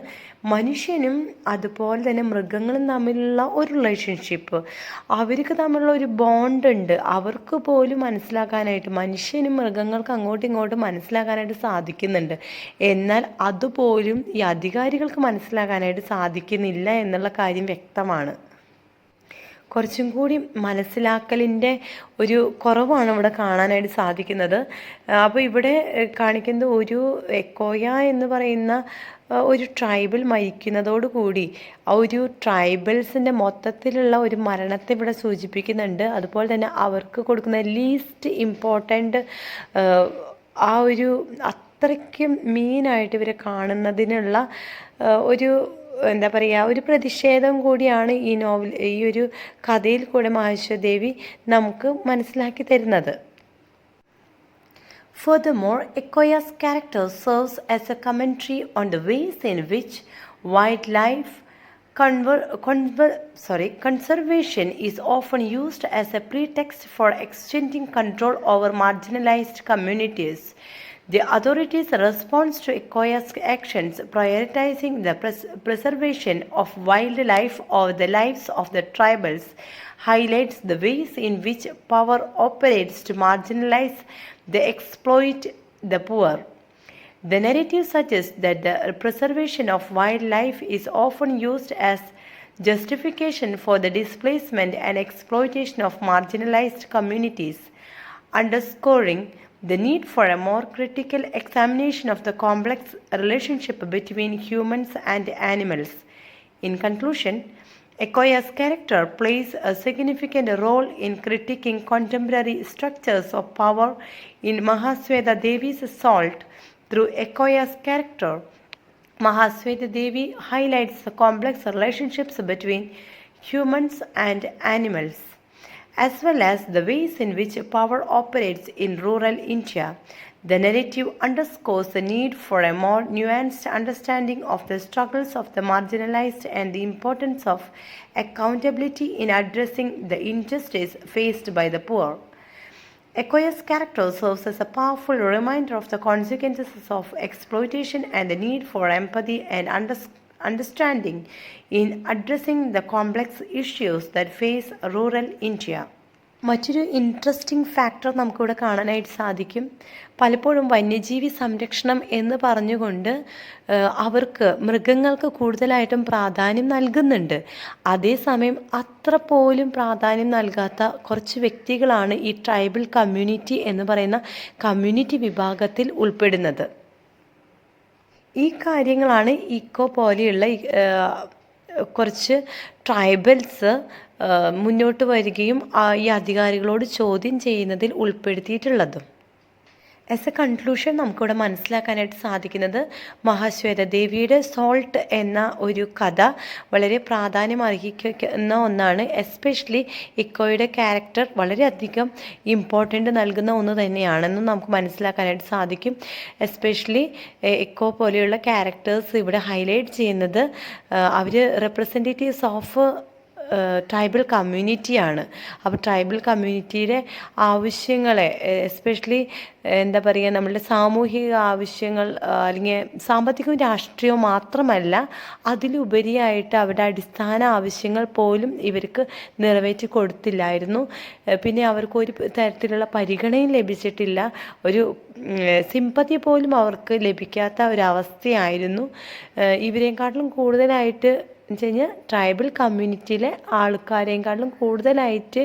S1: മനുഷ്യനും അതുപോലെ തന്നെ മൃഗങ്ങളും തമ്മിലുള്ള ഒരു റിലേഷൻഷിപ്പ്. അവർക്ക് തമ്മിലുള്ള ഒരു ബോണ്ട് ഉണ്ട്. അവർക്ക് പോലും മനസ്സിലാക്കാനായിട്ട്, മനുഷ്യനും മൃഗങ്ങൾക്ക് അങ്ങോട്ടും ഇങ്ങോട്ടും മനസ്സിലാക്കാനായിട്ട് സാധിക്കുന്നുണ്ട്. എന്നാൽ അതുപോലും ഈ അധികാരികൾക്ക് മനസ്സിലാക്കാനായിട്ട് സാധിക്കുന്നില്ല എന്നുള്ള കാര്യം വ്യക്തമാണ്. കുറച്ചും കൂടി മനസ്സിലാക്കലിൻ്റെ ഒരു കുറവാണ് ഇവിടെ കാണാനായിട്ട് സാധിക്കുന്നത്. അപ്പോൾ ഇവിടെ കാണിക്കുന്നത് ഒരു എക്കോയ എന്ന് പറയുന്ന ഒരു ട്രൈബൽ മരിക്കുന്നതോടുകൂടി ആ ഒരു ട്രൈബൽസിൻ്റെ മൊത്തത്തിലുള്ള ഒരു മരണത്തെ ഇവിടെ സൂചിപ്പിക്കുന്നുണ്ട്. അതുപോലെ തന്നെ അവർക്ക് കൊടുക്കുന്ന ലീസ്റ്റ് ഇമ്പോർട്ടൻ്റ് ആ ഒരു അത്രയ്ക്കും മീനായിട്ട് ഇവരെ കാണുന്നതിനുള്ള ഒരു എന്താ പറയുക, ഒരു പ്രതിഷേധം കൂടിയാണ് ഈ ഒരു കഥയിൽ കൂടെ മഹാശ്വേതദേവി നമുക്ക് മനസ്സിലാക്കി തരുന്നത്. Furthermore, Ekoya's character serves as a commentary on the ways in which wildlife conservation is often used as a pretext for extending control over marginalized communities. The authorities' response to Ekoya's actions, prioritizing the preservation of wildlife over the lives of the tribals, highlights the ways in which power operates to marginalize the exploit the poor. The narrative suggests that the preservation of wildlife is often used as justification for the displacement and exploitation of marginalized communities, underscoring the need for a more critical examination of the complex relationship between humans and animals. In conclusion, Ekoya's character plays a significant role in critiquing contemporary structures of power in Mahasweta Devi's Salt. Through Ekoya's character, Mahasweta Devi highlights the complex relationships between humans and animals, as well as the ways in which power operates in rural India. The narrative underscores the need for a more nuanced understanding of the struggles of the marginalized and the importance of accountability in addressing the injustice faced by the poor. Ekoya's character serves as a powerful reminder of the consequences of exploitation and the need for empathy and understanding in addressing the complex issues that face rural India. മറ്റൊരു ഇൻട്രസ്റ്റിംഗ് ഫാക്ടർ നമുക്കിവിടെ കാണാനായിട്ട് സാധിക്കും. പലപ്പോഴും വന്യജീവി സംരക്ഷണം എന്ന് പറഞ്ഞുകൊണ്ട് അവർക്ക് മൃഗങ്ങൾക്ക് കൂടുതലായിട്ടും പ്രാധാന്യം നൽകുന്നുണ്ട്. അതേസമയം അത്ര പോലും പ്രാധാന്യം നൽകാത്ത കുറച്ച് വ്യക്തികളാണ് ഈ ട്രൈബൽ കമ്മ്യൂണിറ്റി എന്ന് പറയുന്ന കമ്മ്യൂണിറ്റി വിഭാഗത്തിൽ ഉൾപ്പെടുന്നത്. ഈ കാര്യങ്ങളാണ് ഇക്കോ പോലെയുള്ള കുറച്ച് ട്രൈബൽസ് മുന്നോട്ട് വരികയും ഈ അധികാരികളോട് ചോദ്യം ചെയ്യുന്നതിൽ ഉൾപ്പെടുത്തിയിട്ടുള്ളതും. ആസ് എ കൺക്ലൂഷൻ നമുക്കിവിടെ മനസ്സിലാക്കാനായിട്ട് സാധിക്കുന്നത് മഹാശ്വേത ദേവിയുടെ സോൾട്ട് എന്ന ഒരു കഥ വളരെ പ്രാധാന്യം അർഹിക്കുന്ന ഒന്നാണ്. എസ്പെഷ്യലി ഇക്കോയുടെ ക്യാരക്ടർ വളരെയധികം ഇമ്പോർട്ടൻ്റ് നൽകുന്ന ഒന്ന് തന്നെയാണെന്നും നമുക്ക് മനസ്സിലാക്കാനായിട്ട് സാധിക്കും. എസ്പെഷ്യലി ഇക്കോ പോലെയുള്ള ക്യാരക്ടേഴ്സ് ഇവിടെ ഹൈലൈറ്റ് ചെയ്യുന്നത് അവർ റെപ്രസെൻറ്റേറ്റീവ്സ് ഓഫ് ട്രൈബൽ കമ്മ്യൂണിറ്റിയാണ്. അപ്പോൾ ട്രൈബൽ കമ്മ്യൂണിറ്റിയുടെ ആവശ്യങ്ങളെ എസ്പെഷ്യലി എന്താ പറയുക, നമ്മളുടെ സാമൂഹിക ആവശ്യങ്ങൾ അല്ലെങ്കിൽ സാമ്പത്തികവും രാഷ്ട്രീയവും മാത്രമല്ല, അതിലുപരിയായിട്ട് അവരുടെ അടിസ്ഥാന ആവശ്യങ്ങൾ പോലും ഇവർക്ക് നിറവേറ്റി കൊടുത്തില്ലായിരുന്നു. പിന്നെ അവർക്ക് ഒരു തരത്തിലുള്ള പരിഗണനയും ലഭിച്ചിട്ടില്ല, ഒരു സിമ്പതി പോലും അവർക്ക് ലഭിക്കാത്ത ഒരവസ്ഥയായിരുന്നു. ഇവരെക്കാട്ടിലും കൂടുതലായിട്ട് എന്ന് വെച്ച് കഴിഞ്ഞാൽ ട്രൈബൽ കമ്മ്യൂണിറ്റിയിലെ ആൾക്കാരെക്കാട്ടിലും കൂടുതലായിട്ട്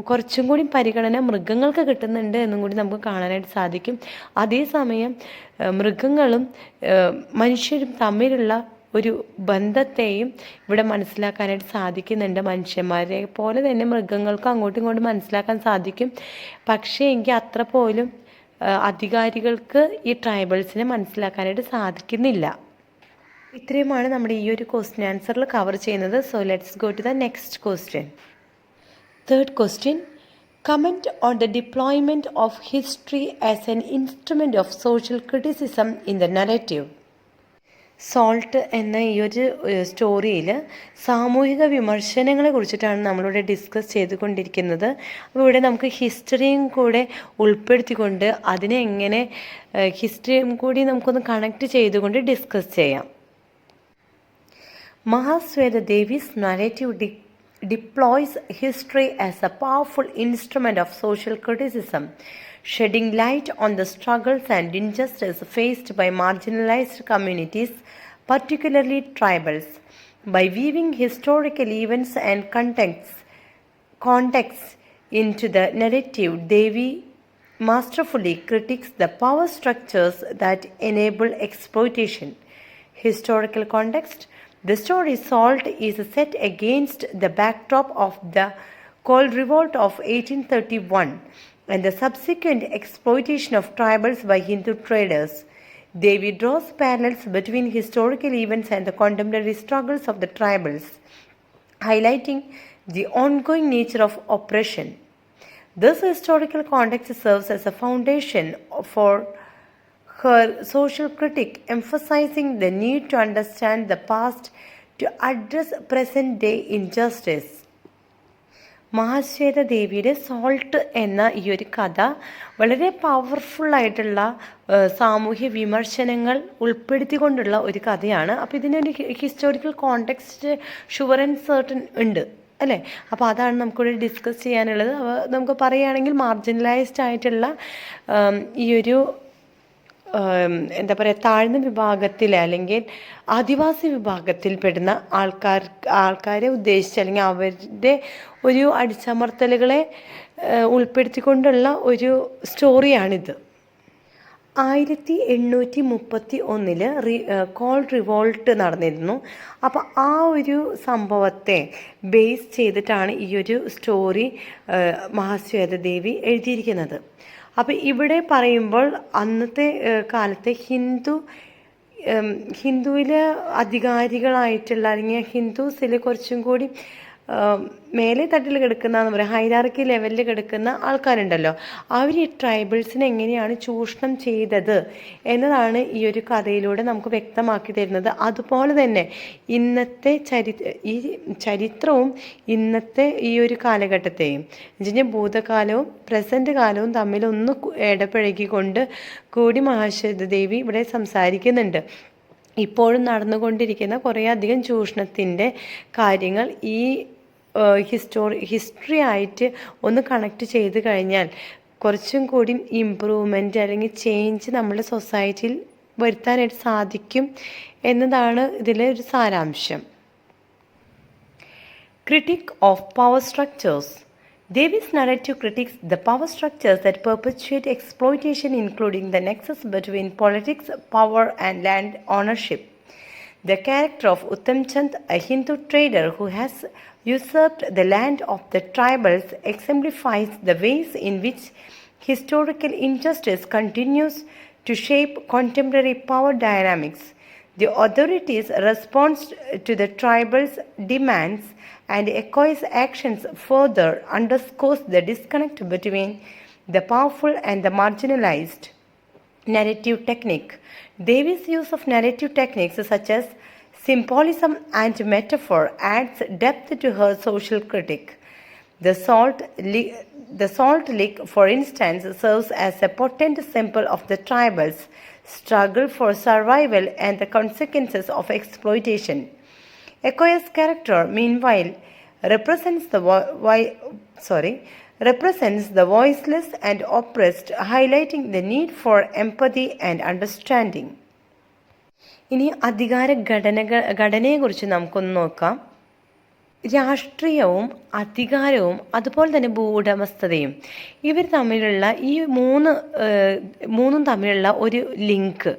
S1: കുറച്ചും കൂടി പരിഗണന മൃഗങ്ങൾക്ക് കിട്ടുന്നുണ്ട് എന്നും കൂടി നമുക്ക് കാണാനായിട്ട് സാധിക്കും. അതേസമയം മൃഗങ്ങളും മനുഷ്യരും തമ്മിലുള്ള ഒരു ബന്ധത്തെയും ഇവിടെ മനസ്സിലാക്കാനായിട്ട് സാധിക്കുന്നുണ്ട്. മനുഷ്യന്മാരെ പോലെ തന്നെ മൃഗങ്ങൾക്കും അങ്ങോട്ടും ഇങ്ങോട്ടും മനസ്സിലാക്കാൻ സാധിക്കും. പക്ഷേ എങ്കിൽ അത്ര പോലും അധികാരികൾക്ക് ഈ ട്രൈബൽസിനെ മനസ്സിലാക്കാനായിട്ട് സാധിക്കുന്നില്ല. ഇത്രയുമാണ് നമ്മുടെ ഈ ഒരു ക്വസ്റ്റ്യൻ ആൻസറിൽ കവർ ചെയ്യുന്നത്. So let's go to the next question. Third question, comment on the deployment of history as an instrument of social criticism in the narrative. Salt എന്ന ഈ ഒരു സ്റ്റോറിയിൽ സാമൂഹിക വിമർശനങ്ങളെ കുറിച്ചിട്ടാണ് നമ്മളിവിടെ ഡിസ്കസ് ചെയ്തുകൊണ്ടിരിക്കുന്നത്. അപ്പോൾ ഇവിടെ നമുക്ക് ഹിസ്റ്ററിയും കൂടെ ഉൾപ്പെടുത്തിക്കൊണ്ട് അതിനെ എങ്ങനെ ഹിസ്റ്ററിയും കൂടി നമുക്കൊന്ന് കണക്ട് ചെയ്തുകൊണ്ട് ഡിസ്കസ് ചെയ്യാം. Mahasweta Devis narrative deploys history as a powerful instrument of social criticism, shedding light on the struggles and injustice faced by marginalized communities, particularly tribals. By weaving historical events and contexts into the narrative, Devi masterfully critiques the power structures that enable exploitation. Historical context. The story Salt is set against the backdrop of the Coal Revolt of 1831 and the subsequent exploitation of tribals by Hindu traders. Devi draws parallels between historical events and the contemporary struggles of the tribals, highlighting the ongoing nature of oppression. This historical context serves as a foundation for her social critique, emphasizing the need to understand the past to address present-day injustice. Mahasweta ദേവിയുടെ സോൾട്ട് എന്ന ഈ ഒരു കഥ വളരെ പവർഫുള്ളായിട്ടുള്ള സാമൂഹ്യ വിമർശനങ്ങൾ ഉൾപ്പെടുത്തിക്കൊണ്ടുള്ള ഒരു കഥയാണ്. അപ്പോൾ ഇതിനൊരു historical context sure and certain ഉണ്ട് അല്ലേ. അപ്പോൾ അതാണ് നമുക്കിവിടെ ഡിസ്കസ് ചെയ്യാനുള്ളത്. നമുക്ക് പറയുകയാണെങ്കിൽ മാർജിനലൈസ്ഡ് ആയിട്ടുള്ള ഈ ഒരു എന്താ പറയുക, താഴ്ന്ന വിഭാഗത്തിൽ അല്ലെങ്കിൽ ആദിവാസി വിഭാഗത്തിൽപ്പെടുന്ന ആൾക്കാരെ ഉദ്ദേശിച്ച് അല്ലെങ്കിൽ അവരുടെ ഒരു അടിച്ചമർത്തലുകളെ ഉൾപ്പെടുത്തിക്കൊണ്ടുള്ള ഒരു സ്റ്റോറിയാണിത്. 1831 കോൾ റിവോൾട്ട് നടന്നിരുന്നു. അപ്പോൾ ആ ഒരു സംഭവത്തെ ബേസ് ചെയ്തിട്ടാണ് ഈ ഒരു സ്റ്റോറി മഹാശ്വേത ദേവി എഴുതിയിരിക്കുന്നത്. അപ്പോൾ ഇവിടെ പറയുമ്പോൾ അന്നത്തെ കാലത്തെ ഹിന്ദുവിലെ അധികാരികളായിട്ടുള്ള അല്ലെങ്കിൽ ഹിന്ദുസിൽ കുറച്ചും കൂടി മേലെ തട്ടിൽ കിടക്കുന്ന എന്ന് പറയുക ഹൈറാർക്കി ലെവലിൽ കിടക്കുന്ന ആൾക്കാരുണ്ടല്ലോ, അവർ ഈ ട്രൈബൽസിനെ എങ്ങനെയാണ് ചൂഷണം ചെയ്തത് എന്നതാണ് ഈ ഒരു കഥയിലൂടെ നമുക്ക് വ്യക്തമാക്കി തരുന്നത്. അതുപോലെ തന്നെ ഇന്നത്തെ ഈ ചരിത്രവും ഇന്നത്തെ ഈ ഒരു കാലഘട്ടത്തെയും എന്നുവെച്ചാൽ ഭൂതകാലവും പ്രസൻറ്റ് കാലവും തമ്മിലൊന്ന് ഇടപഴകിക്കൊണ്ട് കൂടി മഹാശ്വേത ദേവി ഇവിടെ സംസാരിക്കുന്നുണ്ട്. ഇപ്പോഴും നടന്നുകൊണ്ടിരിക്കുന്ന കുറേയധികം ചൂഷണത്തിൻ്റെ കാര്യങ്ങൾ ഈ ഹിസ്റ്ററി ആയിട്ട് ഒന്ന് കണക്ട് ചെയ്ത് കഴിഞ്ഞാൽ കുറച്ചും കൂടി ഇമ്പ്രൂവ്മെൻറ്റ് അല്ലെങ്കിൽ ചേഞ്ച് നമ്മുടെ സൊസൈറ്റിയിൽ വരുത്താനായിട്ട് സാധിക്കും എന്നതാണ് ഇതിലെ ഒരു സാരാംശം. Critique of power structures. Devi's narrative critiques the power structures that perpetuate exploitation, including the nexus between politics, power, and land ownership. The character of Uttam Chand, a Hindu trader who has usurped the land of the tribals, exemplifies the ways in which historical injustice continues to shape contemporary power dynamics. The authorities' response to the tribals' demands and echoes actions further underscores the disconnect between the powerful and the marginalized. Narrative technique. Devi's use of narrative techniques such as symbolism and metaphor adds depth to her social critique. The salt lick, for instance, serves as a potent symbol of the tribals' struggle for survival and the consequences of exploitation. Echo's character, meanwhile, represents the voiceless and oppressed, highlighting the need for empathy and understanding. ഇനി അധികാര ഘടനയെക്കുറിച്ച് നമുക്കൊന്ന് നോക്കാം. രാഷ്ട്രീയവും അധികാരവും അതുപോലെ തന്നെ ഭൂവുടമസ്ഥതയും ഇവർ തമ്മിലുള്ള ഈ മൂന്നും തമ്മിലുള്ള ഒരു ലിങ്ക്,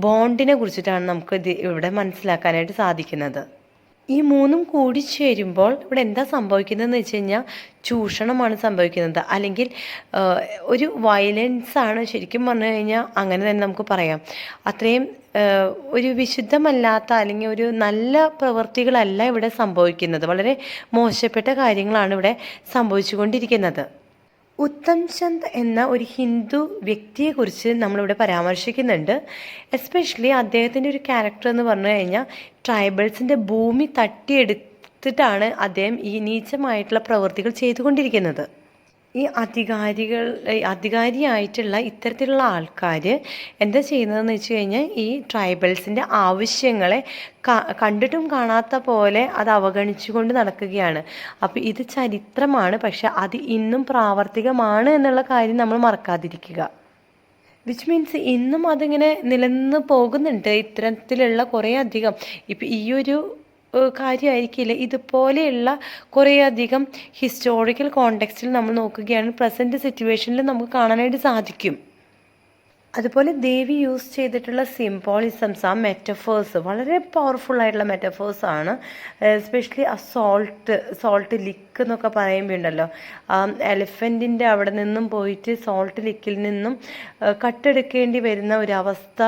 S1: ബോണ്ടിനെ കുറിച്ചിട്ടാണ് നമുക്ക് ഇവിടെ മനസ്സിലാക്കാനായിട്ട് സാധിക്കുന്നത്. ഈ മൂന്നും കൂടി ചേരുമ്പോൾ ഇവിടെ എന്താ സംഭവിക്കുന്നതെന്ന് വെച്ച് കഴിഞ്ഞാൽ ചൂഷണമാണ് സംഭവിക്കുന്നത്, അല്ലെങ്കിൽ ഒരു വയലൻസാണ് ശരിക്കും പറഞ്ഞു കഴിഞ്ഞാൽ. അങ്ങനെ തന്നെ നമുക്ക് പറയാം. അത്രയും ഒരു വിശുദ്ധമല്ലാത്ത അല്ലെങ്കിൽ ഒരു നല്ല പ്രവൃത്തികളല്ല ഇവിടെ സംഭവിക്കുന്നത്. വളരെ മോശപ്പെട്ട കാര്യങ്ങളാണ് ഇവിടെ സംഭവിച്ചുകൊണ്ടിരിക്കുന്നത്. ഉത്തം ചന്ദ് എന്ന ഒരു ഹിന്ദു വ്യക്തിയെക്കുറിച്ച് നമ്മളിവിടെ പരാമർശിക്കുന്നുണ്ട്. എസ്പെഷ്യലി അദ്ദേഹത്തിൻ്റെ ഒരു ക്യാരക്ടർ എന്ന് പറഞ്ഞു കഴിഞ്ഞാൽ ട്രൈബൽസിൻ്റെ ഭൂമി തട്ടിയെടുത്തിട്ടാണ് അദ്ദേഹം ഈ നീചമായിട്ടുള്ള പ്രവൃത്തികൾ ചെയ്തുകൊണ്ടിരിക്കുന്നത്. ഈ അധികാരിയായിട്ടുള്ള ഇത്തരത്തിലുള്ള ആൾക്കാർ എന്താ ചെയ്യുന്നതെന്ന് വെച്ച് കഴിഞ്ഞാൽ ഈ ട്രൈബൽസിൻ്റെ ആവശ്യങ്ങളെ കണ്ടിട്ടും കാണാത്ത പോലെ അത് അവഗണിച്ചുകൊണ്ട് നടക്കുകയാണ്. അപ്പോൾ ഇത് ചരിത്രമാണ്, പക്ഷെ അത് ഇന്നും പ്രാവർത്തികമാണ് എന്നുള്ള കാര്യം നമ്മൾ മറക്കാതിരിക്കുക. വിച്ച് മീൻസ് ഇന്നും അതിങ്ങനെ നിലനിന്ന് പോകുന്നുണ്ട്. ഇത്തരത്തിലുള്ള കുറേ അധികം ഇപ്പം ഈ ഒരു കാര്യമായിരിക്കില്ല, ഇതുപോലെയുള്ള കുറേയധികം ഹിസ്റ്റോറിക്കൽ കോണ്ടെക്സ്റ്റിൽ നമ്മൾ നോക്കുകയാണ് പ്രസൻറ്റ് സിറ്റുവേഷനിൽ നമുക്ക് കാണാനായിട്ട് സാധിക്കും. അതുപോലെ ദേവി യൂസ് ചെയ്തിട്ടുള്ള സിംബോളിസംസ്, ആ മെറ്റഫേഴ്സ് വളരെ പവർഫുൾ ആയിട്ടുള്ള മെറ്റഫേഴ്സാണ്. എസ്പെഷ്യലി ആ സോൾട്ട് ലിക്ക് എന്നൊക്കെ പറയുമ്പോൾ ഉണ്ടല്ലോ, എലിഫൻറ്റിൻ്റെ അവിടെ നിന്നും പോയിട്ട് സോൾട്ട് ലിക്കിൽ നിന്നും കട്ടെടുക്കേണ്ടി വരുന്ന ഒരവസ്ഥ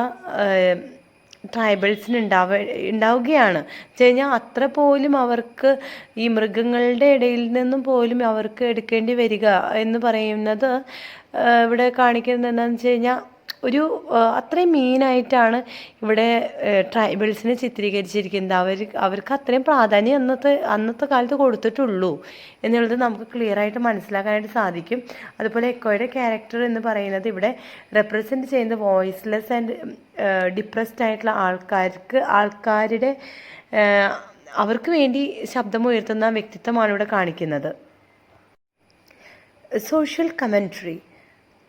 S1: ട്രൈബൽസിന് ഉണ്ടാവുകയാണ് വെച്ച് കഴിഞ്ഞാൽ അത്ര പോലും അവർക്ക് ഈ മൃഗങ്ങളുടെ ഇടയിൽ നിന്നും പോലും അവർക്ക് എടുക്കേണ്ടി വരിക എന്ന് പറയുന്നത് ഇവിടെ കാണിക്കുന്നത് എന്താണെന്ന് വെച്ച് കഴിഞ്ഞാൽ ഒരു അത്രയും മീനായിട്ടാണ് ഇവിടെ ട്രൈബൽസിനെ ചിത്രീകരിച്ചിരിക്കുന്നത്. അവർക്ക് അത്രയും പ്രാധാന്യം അന്നത്തെ കാലത്ത് കൊടുത്തിട്ടുള്ളൂ എന്നുള്ളത് നമുക്ക് ക്ലിയർ ആയിട്ട് മനസ്സിലാക്കാനായിട്ട് സാധിക്കും. അതുപോലെ എക്കോയുടെ ക്യാരക്ടർ എന്ന് പറയുന്നത് ഇവിടെ റെപ്രസെൻറ്റ് ചെയ്യുന്ന വോയിസ്ലെസ് ആൻഡ് ഡിപ്രസ്ഡ് ആയിട്ടുള്ള ആൾക്കാരുടെ അവർക്ക് വേണ്ടി ശബ്ദമുയർത്തുന്ന വ്യക്തിത്വമാണ് ഇവിടെ കാണിക്കുന്നത്. Social commentary.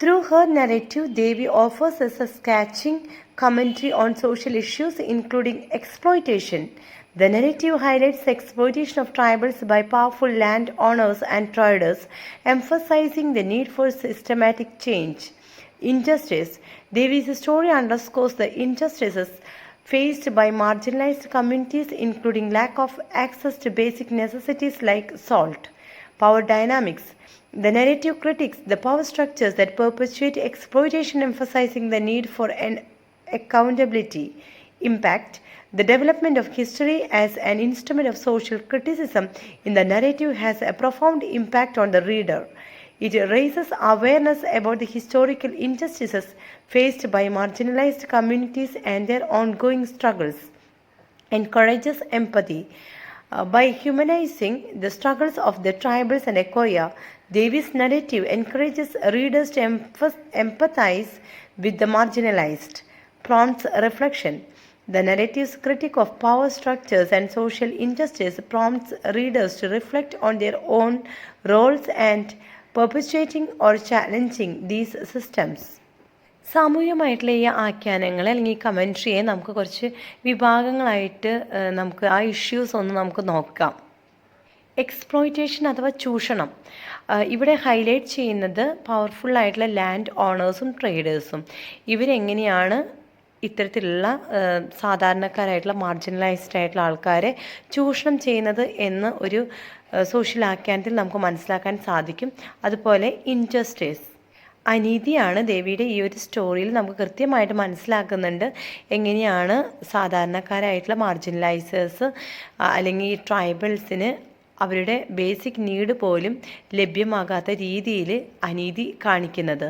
S1: Through her narrative, Devi offers us a scathing commentary on social issues, including exploitation. The narrative highlights the exploitation of tribals by powerful landowners and traders, emphasizing the need for systematic change. Injustice. Devi's story underscores the injustices faced by marginalized communities, including lack of access to basic necessities like salt. Power dynamics. The narrative critiques the power structures that perpetuate exploitation, emphasizing the need for an accountability. Impact. The development of history as an instrument of social criticism in the narrative has a profound impact on the reader. It raises awareness about the historical injustices faced by marginalized communities and their ongoing struggles. Encourages empathy. By humanizing the struggles of the tribals and Ekoya, Devi's narrative encourages readers to empathize with the marginalized. Prompts reflection. The narrative's critique of power structures and social injustice prompts readers to reflect on their own roles and perpetuating or challenging these systems. സാമൂഹികമായിട്ടുള്ള ഈ ആഖ്യാനങ്ങളെ അല്ലെങ്കിൽ ഈ കമൻട്രിയെ നമുക്ക് കുറച്ച് വിഭാഗങ്ങളായിട്ട് നമുക്ക് ആ ഇഷ്യൂസ് ഒന്ന് നമുക്ക് നോക്കാം. എക്സ്പ്ലോയിറ്റേഷൻ അഥവാ ചൂഷണം ഇവിടെ ഹൈലൈറ്റ് ചെയ്യുന്നത് പവർഫുള്ളായിട്ടുള്ള ലാൻഡ് ഓണേഴ്സും ട്രേഡേഴ്സും. ഇവരെങ്ങനെയാണ് ഇത്തരത്തിലുള്ള സാധാരണക്കാരായിട്ടുള്ള മാർജിനലൈസ്ഡ് ആയിട്ടുള്ള ആൾക്കാരെ ചൂഷണം ചെയ്യുന്നത് എന്ന് ഒരു സോഷ്യൽ ആഖ്യാനത്തിൽ നമുക്ക് മനസ്സിലാക്കാൻ സാധിക്കും. അതുപോലെ ഇൻജസ്റ്റിസ്, അനീതിയാണ് ദേവിയുടെ ഈ ഒരു സ്റ്റോറിയിൽ നമുക്ക് കൃത്യമായിട്ട് മനസ്സിലാക്കുന്നുണ്ട്. എങ്ങനെയാണ് സാധാരണക്കാരായിട്ടുള്ള മാർജിനലൈസേഴ്സ് അല്ലെങ്കിൽ ഈ ട്രൈബൽസിന് അവരുടെ ബേസിക് നീഡ് പോലും ലഭ്യമാകാത്ത രീതിയിൽ അനീതി കാണിക്കുന്നത്.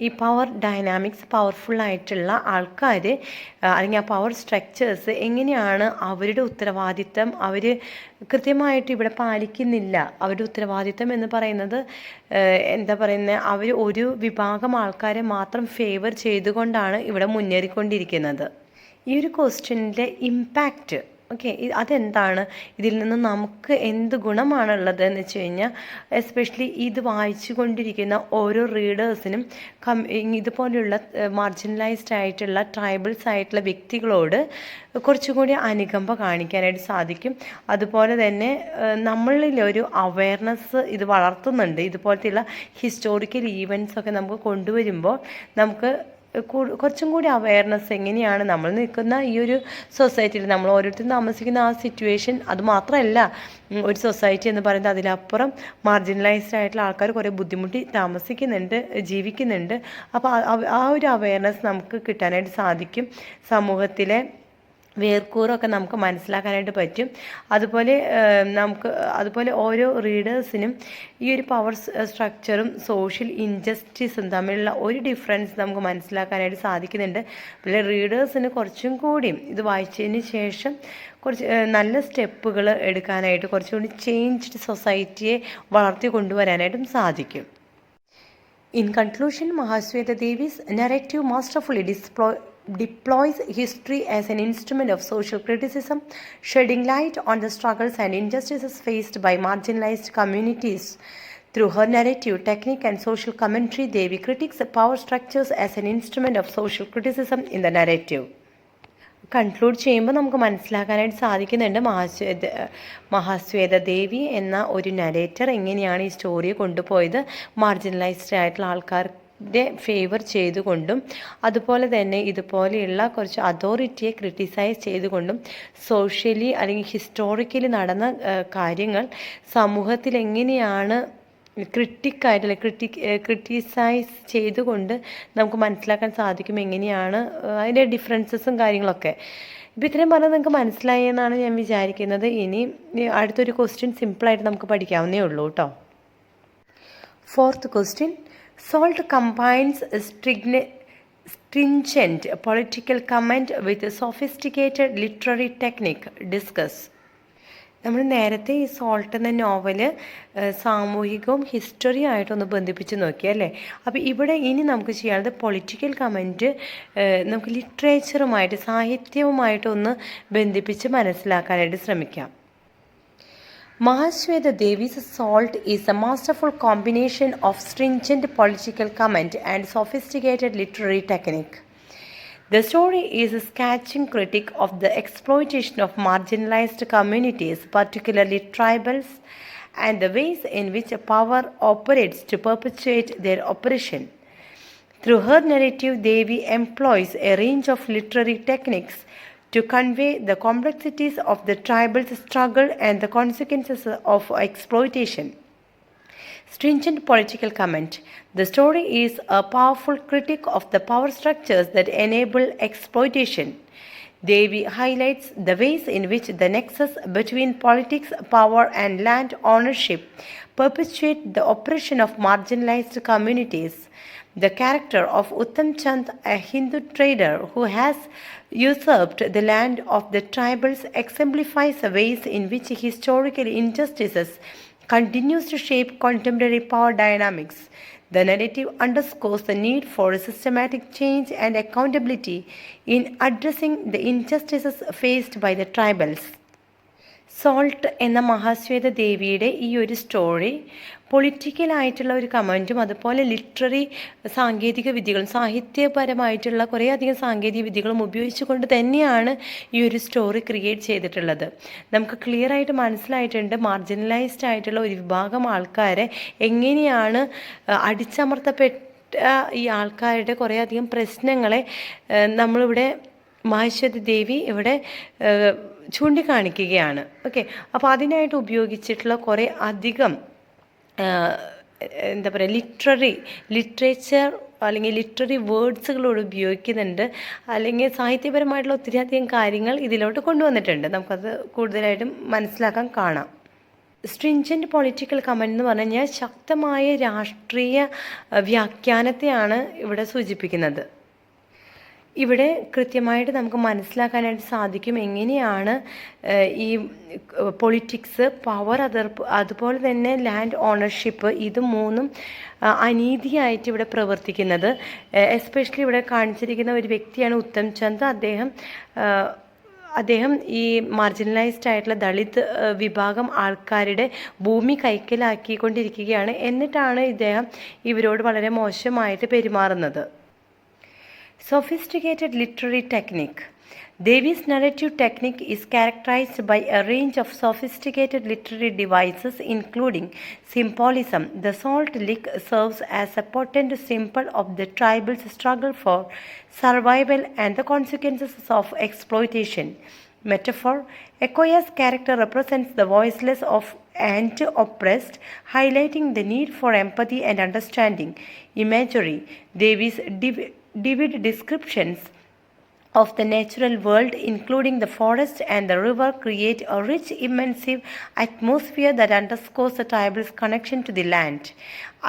S1: ഈ പവർ ഡൈനാമിക്സ്, പവർഫുള്ളായിട്ടുള്ള ആൾക്കാർ അല്ലെങ്കിൽ ആ പവർ സ്ട്രക്ചേഴ്സ് എങ്ങനെയാണ് അവരുടെ ഉത്തരവാദിത്തം അവർ കൃത്യമായിട്ട് ഇവിടെ പാലിക്കുന്നില്ല. അവരുടെ ഉത്തരവാദിത്തം എന്ന് പറയുന്നത് എന്താ പറയുന്നത്, അവർ ഒരു വിഭാഗം ആൾക്കാരെ മാത്രം ഫേവർ ചെയ്തുകൊണ്ടാണ് ഇവിടെ മുന്നേറിക്കൊണ്ടിരിക്കുന്നത്. ഈ ഒരു ക്വസ്റ്റ്യനിലെ ഇമ്പാക്റ്റ് ഓക്കെ, അതെന്താണ്, ഇതിൽ നിന്ന് നമുക്ക് എന്ത് ഗുണമാണുള്ളത് എന്ന് വെച്ച് കഴിഞ്ഞാൽ, എസ്പെഷ്യലി ഇത് വായിച്ചു കൊണ്ടിരിക്കുന്ന ഓരോ റീഡേഴ്സിനും ഇതുപോലെയുള്ള മാർജിനലൈസ്ഡ് ആയിട്ടുള്ള ട്രൈബൽസ് ആയിട്ടുള്ള വ്യക്തികളോട് കുറച്ചുകൂടി അനുകമ്പ കാണിക്കാനായിട്ട് സാധിക്കും. അതുപോലെ തന്നെ നമ്മളിലൊരു അവയർനെസ് ഇത് വളർത്തുന്നുണ്ട്. ഇതുപോലത്തെയുള്ള ഹിസ്റ്റോറിക്കൽ ഈവൻറ്റ്സ് ഒക്കെ നമുക്ക് കൊണ്ടുവരുമ്പോൾ നമുക്ക് കുറച്ചും കൂടി അവയർനെസ്, എങ്ങനെയാണ് നമ്മൾ നിൽക്കുന്ന ഈ ഒരു സൊസൈറ്റിയിൽ നമ്മൾ ഓരോരുത്തരും താമസിക്കുന്ന ആ സിറ്റുവേഷൻ, അതുമാത്രമല്ല ഒരു സൊസൈറ്റി എന്ന് പറയുന്നത് അതിലപ്പുറം മാർജിനലൈസ്ഡ് ആയിട്ടുള്ള ആൾക്കാർ കുറേ ബുദ്ധിമുട്ടി താമസിക്കുന്നുണ്ട്, ജീവിക്കുന്നുണ്ട്. അപ്പോൾ ആ ഒരു അവയർനെസ് നമുക്ക് കിട്ടാനായിട്ട് സാധിക്കും. സമൂഹത്തിലെ വേർക്കൂറൊക്കെ നമുക്ക് മനസ്സിലാക്കാനായിട്ട് പറ്റും. അതുപോലെ ഓരോ റീഡേഴ്സിനും ഈ ഒരു പവർ സ്ട്രക്ചറും സോഷ്യൽ ഇൻജസ്റ്റിസും തമ്മിലുള്ള ഒരു ഡിഫറൻസ് നമുക്ക് മനസ്സിലാക്കാനായിട്ട് സാധിക്കുന്നുണ്ട്. പിന്നെ റീഡേഴ്സിന് കുറച്ചും കൂടി ഇത് വായിച്ചതിന് ശേഷം കുറച്ച് നല്ല സ്റ്റെപ്പുകൾ എടുക്കാനായിട്ട്, കുറച്ചുകൂടി ചേഞ്ച്ഡ് സൊസൈറ്റിയെ വളർത്തി കൊണ്ടുവരാനായിട്ടും സാധിക്കും. In conclusion, Mahasweta Devi's narrative masterfully deploys history as an instrument of social criticism, shedding light on the struggles and injustices faced by marginalized communities. Through her narrative technique and social commentary, Devi critiques power structures as an instrument of social criticism in the narrative. Conclude ചെയ്യുമ്പോൾ നമുക്ക് മനസ്സിലാക്കാനായിട്ട് സാധിക്കുന്നുണ്ട് മഹാശ്വേത ദേവി എന്ന ഒരു നരേറ്റർ എങ്ങനെയാണ് ഈ സ്റ്റോറിയെ കൊണ്ടുപോയത്. മാർജിനലൈസ്ഡ് ആയിട്ടുള്ള ആൾക്കാരുടെ ഫേവർ ചെയ്തുകൊണ്ടും അതുപോലെ തന്നെ ഇതുപോലെയുള്ള കുറച്ച് അതോറിറ്റിയെ ക്രിട്ടിസൈസ് ചെയ്തുകൊണ്ടും സോഷ്യലി അല്ലെങ്കിൽ ഹിസ്റ്റോറിക്കലി നടന്ന കാര്യങ്ങൾ സമൂഹത്തിൽ എങ്ങനെയാണ് ക്രിട്ടിക്കായിട്ട് ക്രിട്ടിസൈസ് ചെയ്തുകൊണ്ട് നമുക്ക് മനസ്സിലാക്കാൻ സാധിക്കും എങ്ങനെയാണ് അതിൻ്റെ ഡിഫറൻസസും കാര്യങ്ങളൊക്കെ. ഇപ്പോൾ ഇത്രയും പറഞ്ഞാൽ നിങ്ങൾക്ക് മനസ്സിലായി എന്നാണ് ഞാൻ വിചാരിക്കുന്നത്. ഇനി അടുത്തൊരു ക്വസ്റ്റ്യൻ സിമ്പിളായിട്ട് നമുക്ക് പഠിക്കാവുന്നേ ഉള്ളൂ കേട്ടോ. Fourth question, salt combines stringent political comment with sophisticated literary technique. Discuss. നമ്മൾ നേരത്തെ ഈ സോൾട്ട് എന്ന നോവല് സാമൂഹികവും ഹിസ്റ്ററിയും ആയിട്ടൊന്ന് ബന്ധിപ്പിച്ച് നോക്കിയല്ലേ. അപ്പോൾ ഇവിടെ ഇനി നമുക്ക് ചെയ്യാനുള്ളത് പൊളിറ്റിക്കൽ കമൻറ്റ് നമുക്ക് ലിറ്ററേച്ചറുമായിട്ട് സാഹിത്യവുമായിട്ടൊന്ന് ബന്ധിപ്പിച്ച് മനസ്സിലാക്കാനായിട്ട് ശ്രമിക്കാം. Mahasweta Devi's Salt is a masterful combination of stringent political comment and sophisticated literary technique. The story is a scathing critique of the exploitation of marginalized communities, particularly tribals, and the ways in which power operates to perpetuate their oppression. Through her narrative, Devi employs a range of literary techniques to convey the complexities of the tribal struggle and the consequences of exploitation. Stringent political comment. The story is a powerful critique of the power structures that enable exploitation. Devi highlights the ways in which the nexus between politics, power, and land ownership perpetuate the oppression of marginalized communities. The character of Uttam Chand, a Hindu trader who has usurped the land of the tribals, exemplifies the ways in which historical injustices continues to shape contemporary power dynamics. The narrative underscores the need for a systematic change and accountability in addressing the injustices faced by the tribals. Salt എന്ന മഹാശ്വേത ദേവിയുടെ ഈ ഒരു സ്റ്റോറി പൊളിറ്റിക്കലായിട്ടുള്ള ഒരു കമൻറ്റും അതുപോലെ ലിറ്റററി സാങ്കേതിക വിദ്യകളും സാഹിത്യപരമായിട്ടുള്ള കുറേയധികം സാങ്കേതിക വിദ്യകളും ഉപയോഗിച്ചുകൊണ്ട് തന്നെയാണ് ഈ ഒരു സ്റ്റോറി ക്രിയേറ്റ് ചെയ്തിട്ടുള്ളത്. നമുക്ക് ക്ലിയർ ആയിട്ട് മനസ്സിലായിട്ടുണ്ട് മാർജിനലൈസ്ഡ് ആയിട്ടുള്ള ഒരു വിഭാഗം ആൾക്കാരെ എങ്ങനെയാണ് അടിച്ചമർത്തപ്പെട്ട ഈ ആൾക്കാരുടെ കുറേയധികം പ്രശ്നങ്ങളെ നമ്മളിവിടെ മഹാശ്വേത ദേവി ഇവിടെ ചൂണ്ടിക്കാണിക്കുകയാണ്. ഓക്കെ, അപ്പോൾ അതിനായിട്ട് ഉപയോഗിച്ചിട്ടുള്ള കുറേ അധികം എന്താ പറയുക ലിറ്ററേച്ചർ അല്ലെങ്കിൽ ലിറ്റററി വേർഡ്സുകളോട് ഉപയോഗിക്കുന്നുണ്ട്. അല്ലെങ്കിൽ സാഹിത്യപരമായിട്ടുള്ള ഒത്തിരി അധികം കാര്യങ്ങൾ ഇതിലോട്ട് കൊണ്ടുവന്നിട്ടുണ്ട്. നമുക്കത് കൂടുതലായിട്ടും മനസ്സിലാക്കാൻ കാണാം. സ്ട്രിഞ്ചൻറ്റ് പൊളിറ്റിക്കൽ കമൻറ്റ് എന്ന് പറഞ്ഞു കഴിഞ്ഞാൽ ശക്തമായ രാഷ്ട്രീയ വ്യാഖ്യാനത്തെയാണ് ഇവിടെ സൂചിപ്പിക്കുന്നത്. ഇവിടെ കൃത്യമായിട്ട് നമുക്ക് മനസ്സിലാക്കാനായിട്ട് സാധിക്കും എങ്ങനെയാണ് ഈ പൊളിറ്റിക്സ്, പവർ, അതുപോലെ തന്നെ ലാൻഡ് ഓണർഷിപ്പ്, ഇത് മൂന്നും അനീതിയായിട്ട് ഇവിടെ പ്രവർത്തിക്കുന്നത്. എസ്പെഷ്യലി ഇവിടെ കാണിച്ചിരിക്കുന്ന ഒരു വ്യക്തിയാണ് ഉത്തം ചന്ദ്. അദ്ദേഹം ഈ മാർജിനലൈസ്ഡ് ആയിട്ടുള്ള ദളിത് വിഭാഗം ആൾക്കാരുടെ ഭൂമി കൈക്കലാക്കിക്കൊണ്ടിരിക്കുകയാണ്. എന്നിട്ടാണ് ഇദ്ദേഹം ഇവരോട് വളരെ മോശമായിട്ട് പെരുമാറുന്നത്. Sophisticated literary technique. Davies' narrative technique is characterized by a range of sophisticated literary devices, including symbolism. The salt lick serves as a potent symbol of the tribal's struggle for survival and the consequences of exploitation. Metaphor. Ekoya's character represents the voiceless and oppressed, highlighting the need for empathy and understanding. Imagery. Davies' vivid descriptions of the natural world, including the forest and the river, create a rich, immersive atmosphere that underscores the tribal's connection to the land.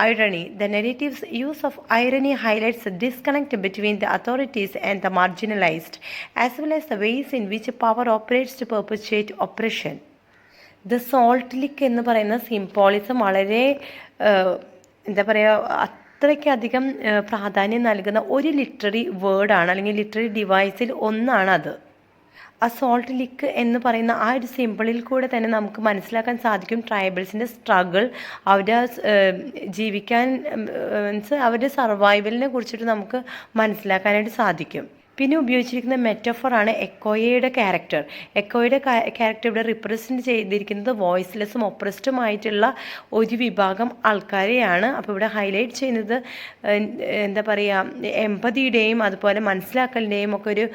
S1: Irony. The narrative's use of irony highlights the disconnect between the authorities and the marginalized, as well as the ways in which power operates to perpetuate oppression. The salt lick എന്ന് പറയുന്ന സിംബോളിസം വളരെ എന്താ പറയുക, അത്രയ്ക്കധികം പ്രാധാന്യം നൽകുന്ന ഒരു ലിറ്റററി വേർഡാണ്, അല്ലെങ്കിൽ ലിറ്റററി ഡിവൈസിൽ ഒന്നാണത്. ആ സോൾട്ട് ലിക്ക് എന്ന് പറയുന്ന ആ ഒരു സിമ്പിളിൽ കൂടെ തന്നെ നമുക്ക് മനസ്സിലാക്കാൻ സാധിക്കും ട്രൈബൽസിൻ്റെ സ്ട്രഗിൾ, അവരുടെ ജീവിക്കാൻ മീൻസ് അവരുടെ സർവൈവലിനെ കുറിച്ചിട്ട് നമുക്ക് മനസ്സിലാക്കാനായിട്ട് സാധിക്കും. പിന്നെ ഉപയോഗിച്ചിരിക്കുന്ന മെറ്റഫറാണ് എക്കോയയുടെ ക്യാരക്ടർ. എക്കോയുടെ ക്യാരക്ടർ ഇവിടെ റിപ്രസെൻറ്റ് ചെയ്തിരിക്കുന്നത് വോയിസ്ലെസ്സും ഒപ്രസ്ഡുമായിട്ടുള്ള ഒരു വിഭാഗം ആൾക്കാരെയാണ്. അപ്പോൾ ഇവിടെ ഹൈലൈറ്റ് ചെയ്യുന്നത് എന്താ പറയുക, എമ്പതിയുടെയും അതുപോലെ മനസ്സിലാക്കലിൻ്റെയും ഒക്കെ ഒരു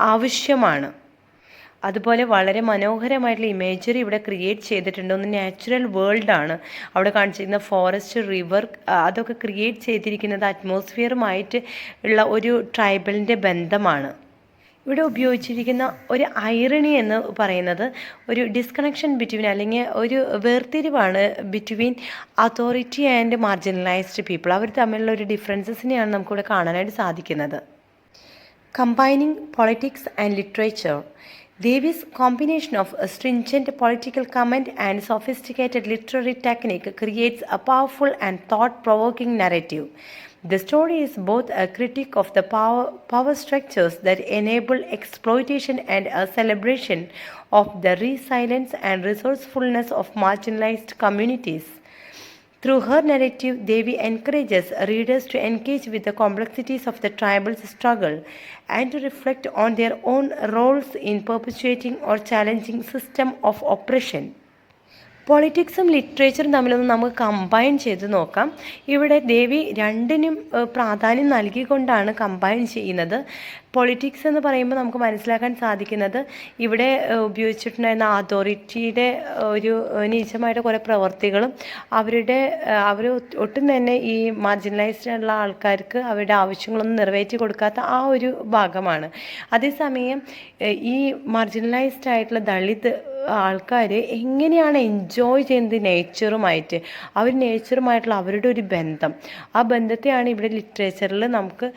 S1: ആവശ്യമാണ്. അതുപോലെ വളരെ മനോഹരമായിട്ടുള്ള ഇമേജറി ഇവിടെ ക്രിയേറ്റ് ചെയ്തിട്ടുണ്ട്. ഒന്ന് നാച്ചുറൽ വേൾഡാണ് അവിടെ കാണിച്ചിരിക്കുന്ന, ഫോറസ്റ്റ്, റിവർ, അതൊക്കെ ക്രിയേറ്റ് ചെയ്തിരിക്കുന്നത് അറ്റ്മോസ്ഫിയറുമായിട്ട് ഉള്ള ഒരു ട്രൈബലിൻ്റെ ബന്ധമാണ്. ഇവിടെ ഉപയോഗിച്ചിരിക്കുന്ന ഒരു ഐറണി എന്ന് പറയുന്നത് ഒരു ഡിസ്കണക്ഷൻ ബിറ്റ്വീൻ, അല്ലെങ്കിൽ ഒരു വേർതിരിവാണ് between authority and marginalised people. അവർ തമ്മിലുള്ള ഒരു ഡിഫറൻസസിനെയാണ് നമുക്കിവിടെ കാണാനായിട്ട് സാധിക്കുന്നത്. Combining politics and literature. Davies' combination of stringent political comment and sophisticated literary technique creates a powerful and thought-provoking narrative. The story is both a critique of the power structures that enable exploitation and a celebration of the resilience and resourcefulness of marginalized communities. Through her narrative, Devi encourages readers to engage with the complexities of the tribal's struggle and to reflect on their own roles in perpetuating or challenging system of oppression. പൊളിറ്റിക്സും ലിറ്ററേച്ചറും തമ്മിലൊന്ന് നമുക്ക് കമ്പൈൻ ചെയ്ത് നോക്കാം. ഇവിടെ ദേവി രണ്ടിനും പ്രാധാന്യം നൽകിക്കൊണ്ടാണ് കമ്പൈൻ ചെയ്യുന്നത്. പൊളിറ്റിക്സ് എന്ന് പറയുമ്പോൾ നമുക്ക് മനസ്സിലാക്കാൻ സാധിക്കുന്നത് ഇവിടെ ഉപയോഗിച്ചിട്ടുണ്ടായിരുന്ന അതോറിറ്റിയുടെ ഒരു നീചമായിട്ട് കുറേ പ്രവർത്തികളും അവർ ഒട്ടും തന്നെ ഈ മാർജിനലൈസ്ഡ് ആയിട്ടുള്ള ആൾക്കാർക്ക് അവരുടെ ആവശ്യങ്ങളൊന്നും നിറവേറ്റി കൊടുക്കാത്ത ആ ഒരു ഭാഗമാണ്. അതേസമയം ഈ മാർജിനലൈസ്ഡ് ആയിട്ടുള്ള ദളിത് ആൾക്കാർ എങ്ങനെയാണ് എൻജോയ് ചെയ്യുന്നത് നേച്ചറുമായിട്ട്, നേച്ചറുമായിട്ടുള്ള അവരുടെ ഒരു ബന്ധം, ആ ബന്ധത്തെയാണ് ഇവിടെ ലിറ്ററേച്ചറിൽ നമുക്ക്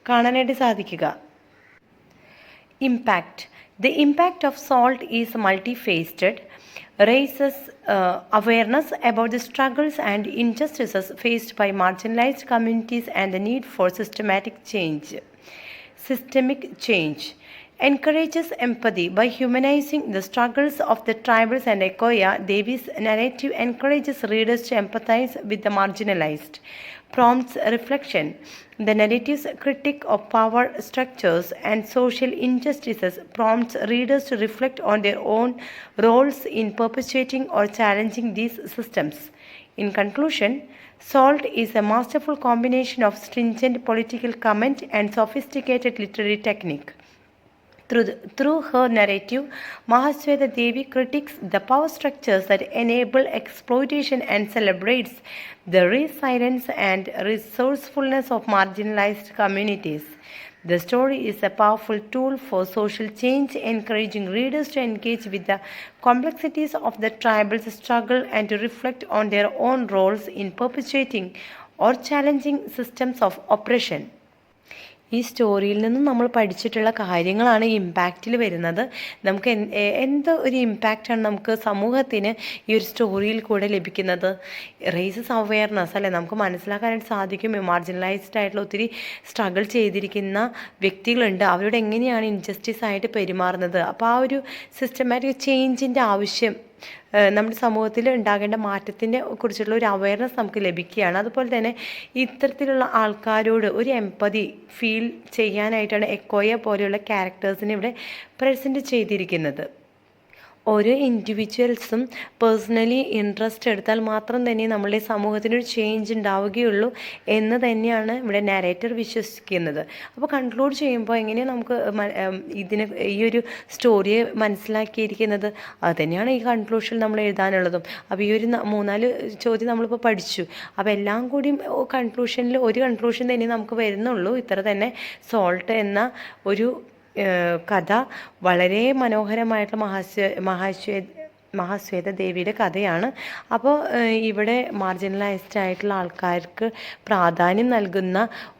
S1: കാണാനായിട്ട് സാധിക്കുക. Impact. The impact of SALT is multifaceted, raises awareness about the struggles and injustices faced by marginalized communities and the need for systemic change. Encourages empathy by humanizing the struggles of the tribals and Ekoya. Devi's narrative encourages readers to empathize with the marginalized. Prompts reflection. The narrative's critique of power structures and social injustices prompts readers to reflect on their own roles in perpetuating or challenging these systems. In conclusion, SALT is a masterful combination of stringent political comment and sophisticated literary technique. Through her narrative, Mahasweta Devi critiques the power structures that enable exploitation and celebrates the resilience and resourcefulness of marginalized communities. The story is a powerful tool for social change, encouraging readers to engage with the complexities of the tribal's struggle and to reflect on their own roles in perpetuating or challenging systems of oppression. ഈ സ്റ്റോറിയിൽ നിന്നും നമ്മൾ പഠിച്ചിട്ടുള്ള കാര്യങ്ങളാണ് ഈ ഇമ്പാക്റ്റിൽ വരുന്നത്. നമുക്ക് എന്ത് ഒരു ഇമ്പാക്റ്റാണ് നമുക്ക് സമൂഹത്തിന് ഈ ഒരു സ്റ്റോറിയിൽ കൂടെ ലഭിക്കുന്നത്? റേസസ് അവെയർനെസ് അല്ലേ, നമുക്ക് മനസ്സിലാക്കാനായിട്ട് സാധിക്കും. മാർജിനലൈസ്ഡ് ആയിട്ടുള്ള ഒത്തിരി സ്ട്രഗിൾ ചെയ്തിരിക്കുന്ന വ്യക്തികളുണ്ട്, അവരോട് എങ്ങനെയാണ് ഇൻജസ്റ്റിസ് ആയിട്ട് പെരുമാറുന്നത്. അപ്പോൾ ആ ഒരു സിസ്റ്റമാറ്റിക് ചേഞ്ചിൻ്റെ ആവശ്യം, നമ്മുടെ സമൂഹത്തിൽ ഉണ്ടാകേണ്ട മാറ്റത്തിനെ കുറിച്ചുള്ള ഒരു അവയർനെസ് നമുക്ക് ലഭിക്കുകയാണ്. അതുപോലെ തന്നെ ഇത്തരത്തിലുള്ള ആൾക്കാരോട് ഒരു എംപതി ഫീൽ ചെയ്യാനായിട്ടാണ് എക്കോയെ പോലെയുള്ള ക്യാരക്ടേഴ്സിനെ ഇവിടെ പ്രസൻറ്റ് ചെയ്തിരിക്കുന്നത്. ഓരോ ഇൻഡിവിജ്വൽസും പേഴ്സണലി ഇൻട്രസ്റ്റ് എടുത്താൽ മാത്രം തന്നെ നമ്മളുടെ സമൂഹത്തിനൊരു ചേഞ്ച് ഉണ്ടാവുകയുള്ളൂ എന്ന് തന്നെയാണ് ഇവിടെ നാരേറ്റർ വിശ്വസിക്കുന്നത്. അപ്പോൾ കൺക്ലൂഡ് ചെയ്യുമ്പോൾ എങ്ങനെയാണ് നമുക്ക് ഈ ഒരു സ്റ്റോറിയെ മനസ്സിലാക്കിയിരിക്കുന്നത്, അത് തന്നെയാണ് ഈ കൺക്ലൂഷനിൽ നമ്മൾ എഴുതാനുള്ളതും. അപ്പോൾ ഈ ഒരു 3-4 ചോദ്യം നമ്മളിപ്പോൾ പഠിച്ചു. അപ്പോൾ എല്ലാം കൂടി കൺക്ലൂഷനിൽ ഒരു കൺക്ലൂഷൻ തന്നെ നമുക്ക് വരുന്നുള്ളൂ. ഇത്ര തന്നെ സോൾട്ട് എന്ന ഒരു കഥ വളരെ മനോഹരമായിട്ടുള്ള മഹാശ്വേത ദേവിയുടെ കഥയാണ്. അപ്പോൾ ഇവിടെ മാർജിനലൈസ്ഡ് ആയിട്ടുള്ള ആൾക്കാർക്ക് പ്രാധാന്യം നൽകുന്ന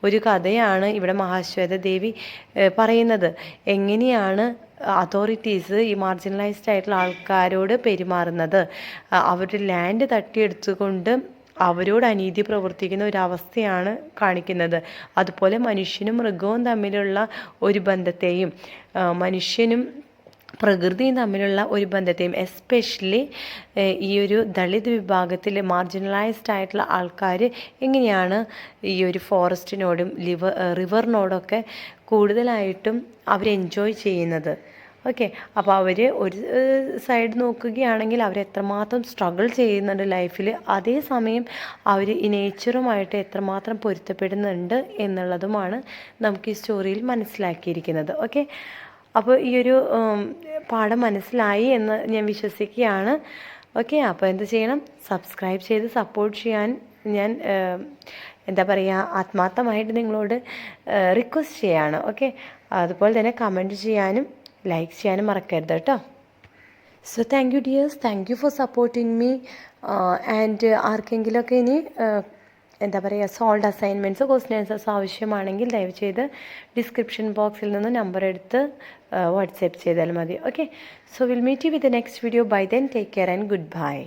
S1: ഒരു കഥയാണ് ഇവിടെ മഹാശ്വേത ദേവി പറയുന്നത്. എങ്ങനെയാണ് അതോറിറ്റീസ് ഈ മാർജിനലൈസ്ഡ് ആയിട്ടുള്ള ആൾക്കാരോട് പെരുമാറുന്നത്, അവരുടെ ലാൻഡ് തട്ടിയെടുത്തുകൊണ്ട് അവരോട് അനീതി പ്രവർത്തിക്കുന്ന ഒരവസ്ഥയാണ് കാണിക്കുന്നത്. അതുപോലെ മനുഷ്യനും മൃഗവും തമ്മിലുള്ള ഒരു ബന്ധത്തെയും മനുഷ്യനും പ്രകൃതിയും തമ്മിലുള്ള ഒരു ബന്ധത്തെയും, എസ്പെഷ്യലി ഈ ഒരു ദളിത് വിഭാഗത്തിൽ മാർജിനലൈസ്ഡ് ആയിട്ടുള്ള ആൾക്കാർ എങ്ങനെയാണ് ഈ ഒരു ഫോറസ്റ്റിനോടും റിവറിനോടൊക്കെ കൂടുതലായിട്ടും അവർ എൻജോയ് ചെയ്യുന്നത്. ഓക്കെ, അപ്പോൾ അവർ ഒരു സൈഡ് നോക്കുകയാണെങ്കിൽ അവർ എത്രമാത്രം സ്ട്രഗിൾ ചെയ്യുന്നുണ്ട് ലൈഫിൽ, അതേസമയം അവർ ഈ നേച്ചറുമായിട്ട് എത്രമാത്രം പൊരുത്തപ്പെടുന്നുണ്ട് എന്നുള്ളതുമാണ് നമുക്ക് ഈ സ്റ്റോറിയിൽ മനസ്സിലാക്കിയിരിക്കുന്നത്. ഓക്കെ, അപ്പോൾ ഈ ഒരു പാഠം മനസ്സിലായി എന്ന് ഞാൻ വിശ്വസിക്കുകയാണ്. ഓക്കെ, അപ്പോൾ എന്ത് ചെയ്യണം? സബ്സ്ക്രൈബ് ചെയ്ത് സപ്പോർട്ട് ചെയ്യാൻ ഞാൻ എന്താ പറയുക, ആത്മാർത്ഥമായിട്ട് നിങ്ങളോട് റിക്വസ്റ്റ് ചെയ്യാണ്. ഓക്കെ, അതുപോലെ തന്നെ കമൻറ്റ് ചെയ്യാനും ലൈക്ക് ചെയ്യാനും മറക്കരുത് കേട്ടോ. So thank you dears, thank you for supporting me. And ആർക്കെങ്കിലുമൊക്കെ ഇനി എന്താ പറയുക സോൾഡ് അസൈൻമെൻറ്റ്സോ ക്വസ്റ്റ്യൻ ആൻസേഴ്സ് ആവശ്യമാണെങ്കിൽ ദയവ് ചെയ്ത് ഡിസ്ക്രിപ്ഷൻ ബോക്സിൽ നിന്ന് നമ്പർ എടുത്ത് വാട്സാപ്പ് ചെയ്താൽ മതി. Okay, so will meet you with the next video. Bye then, take care and good bye.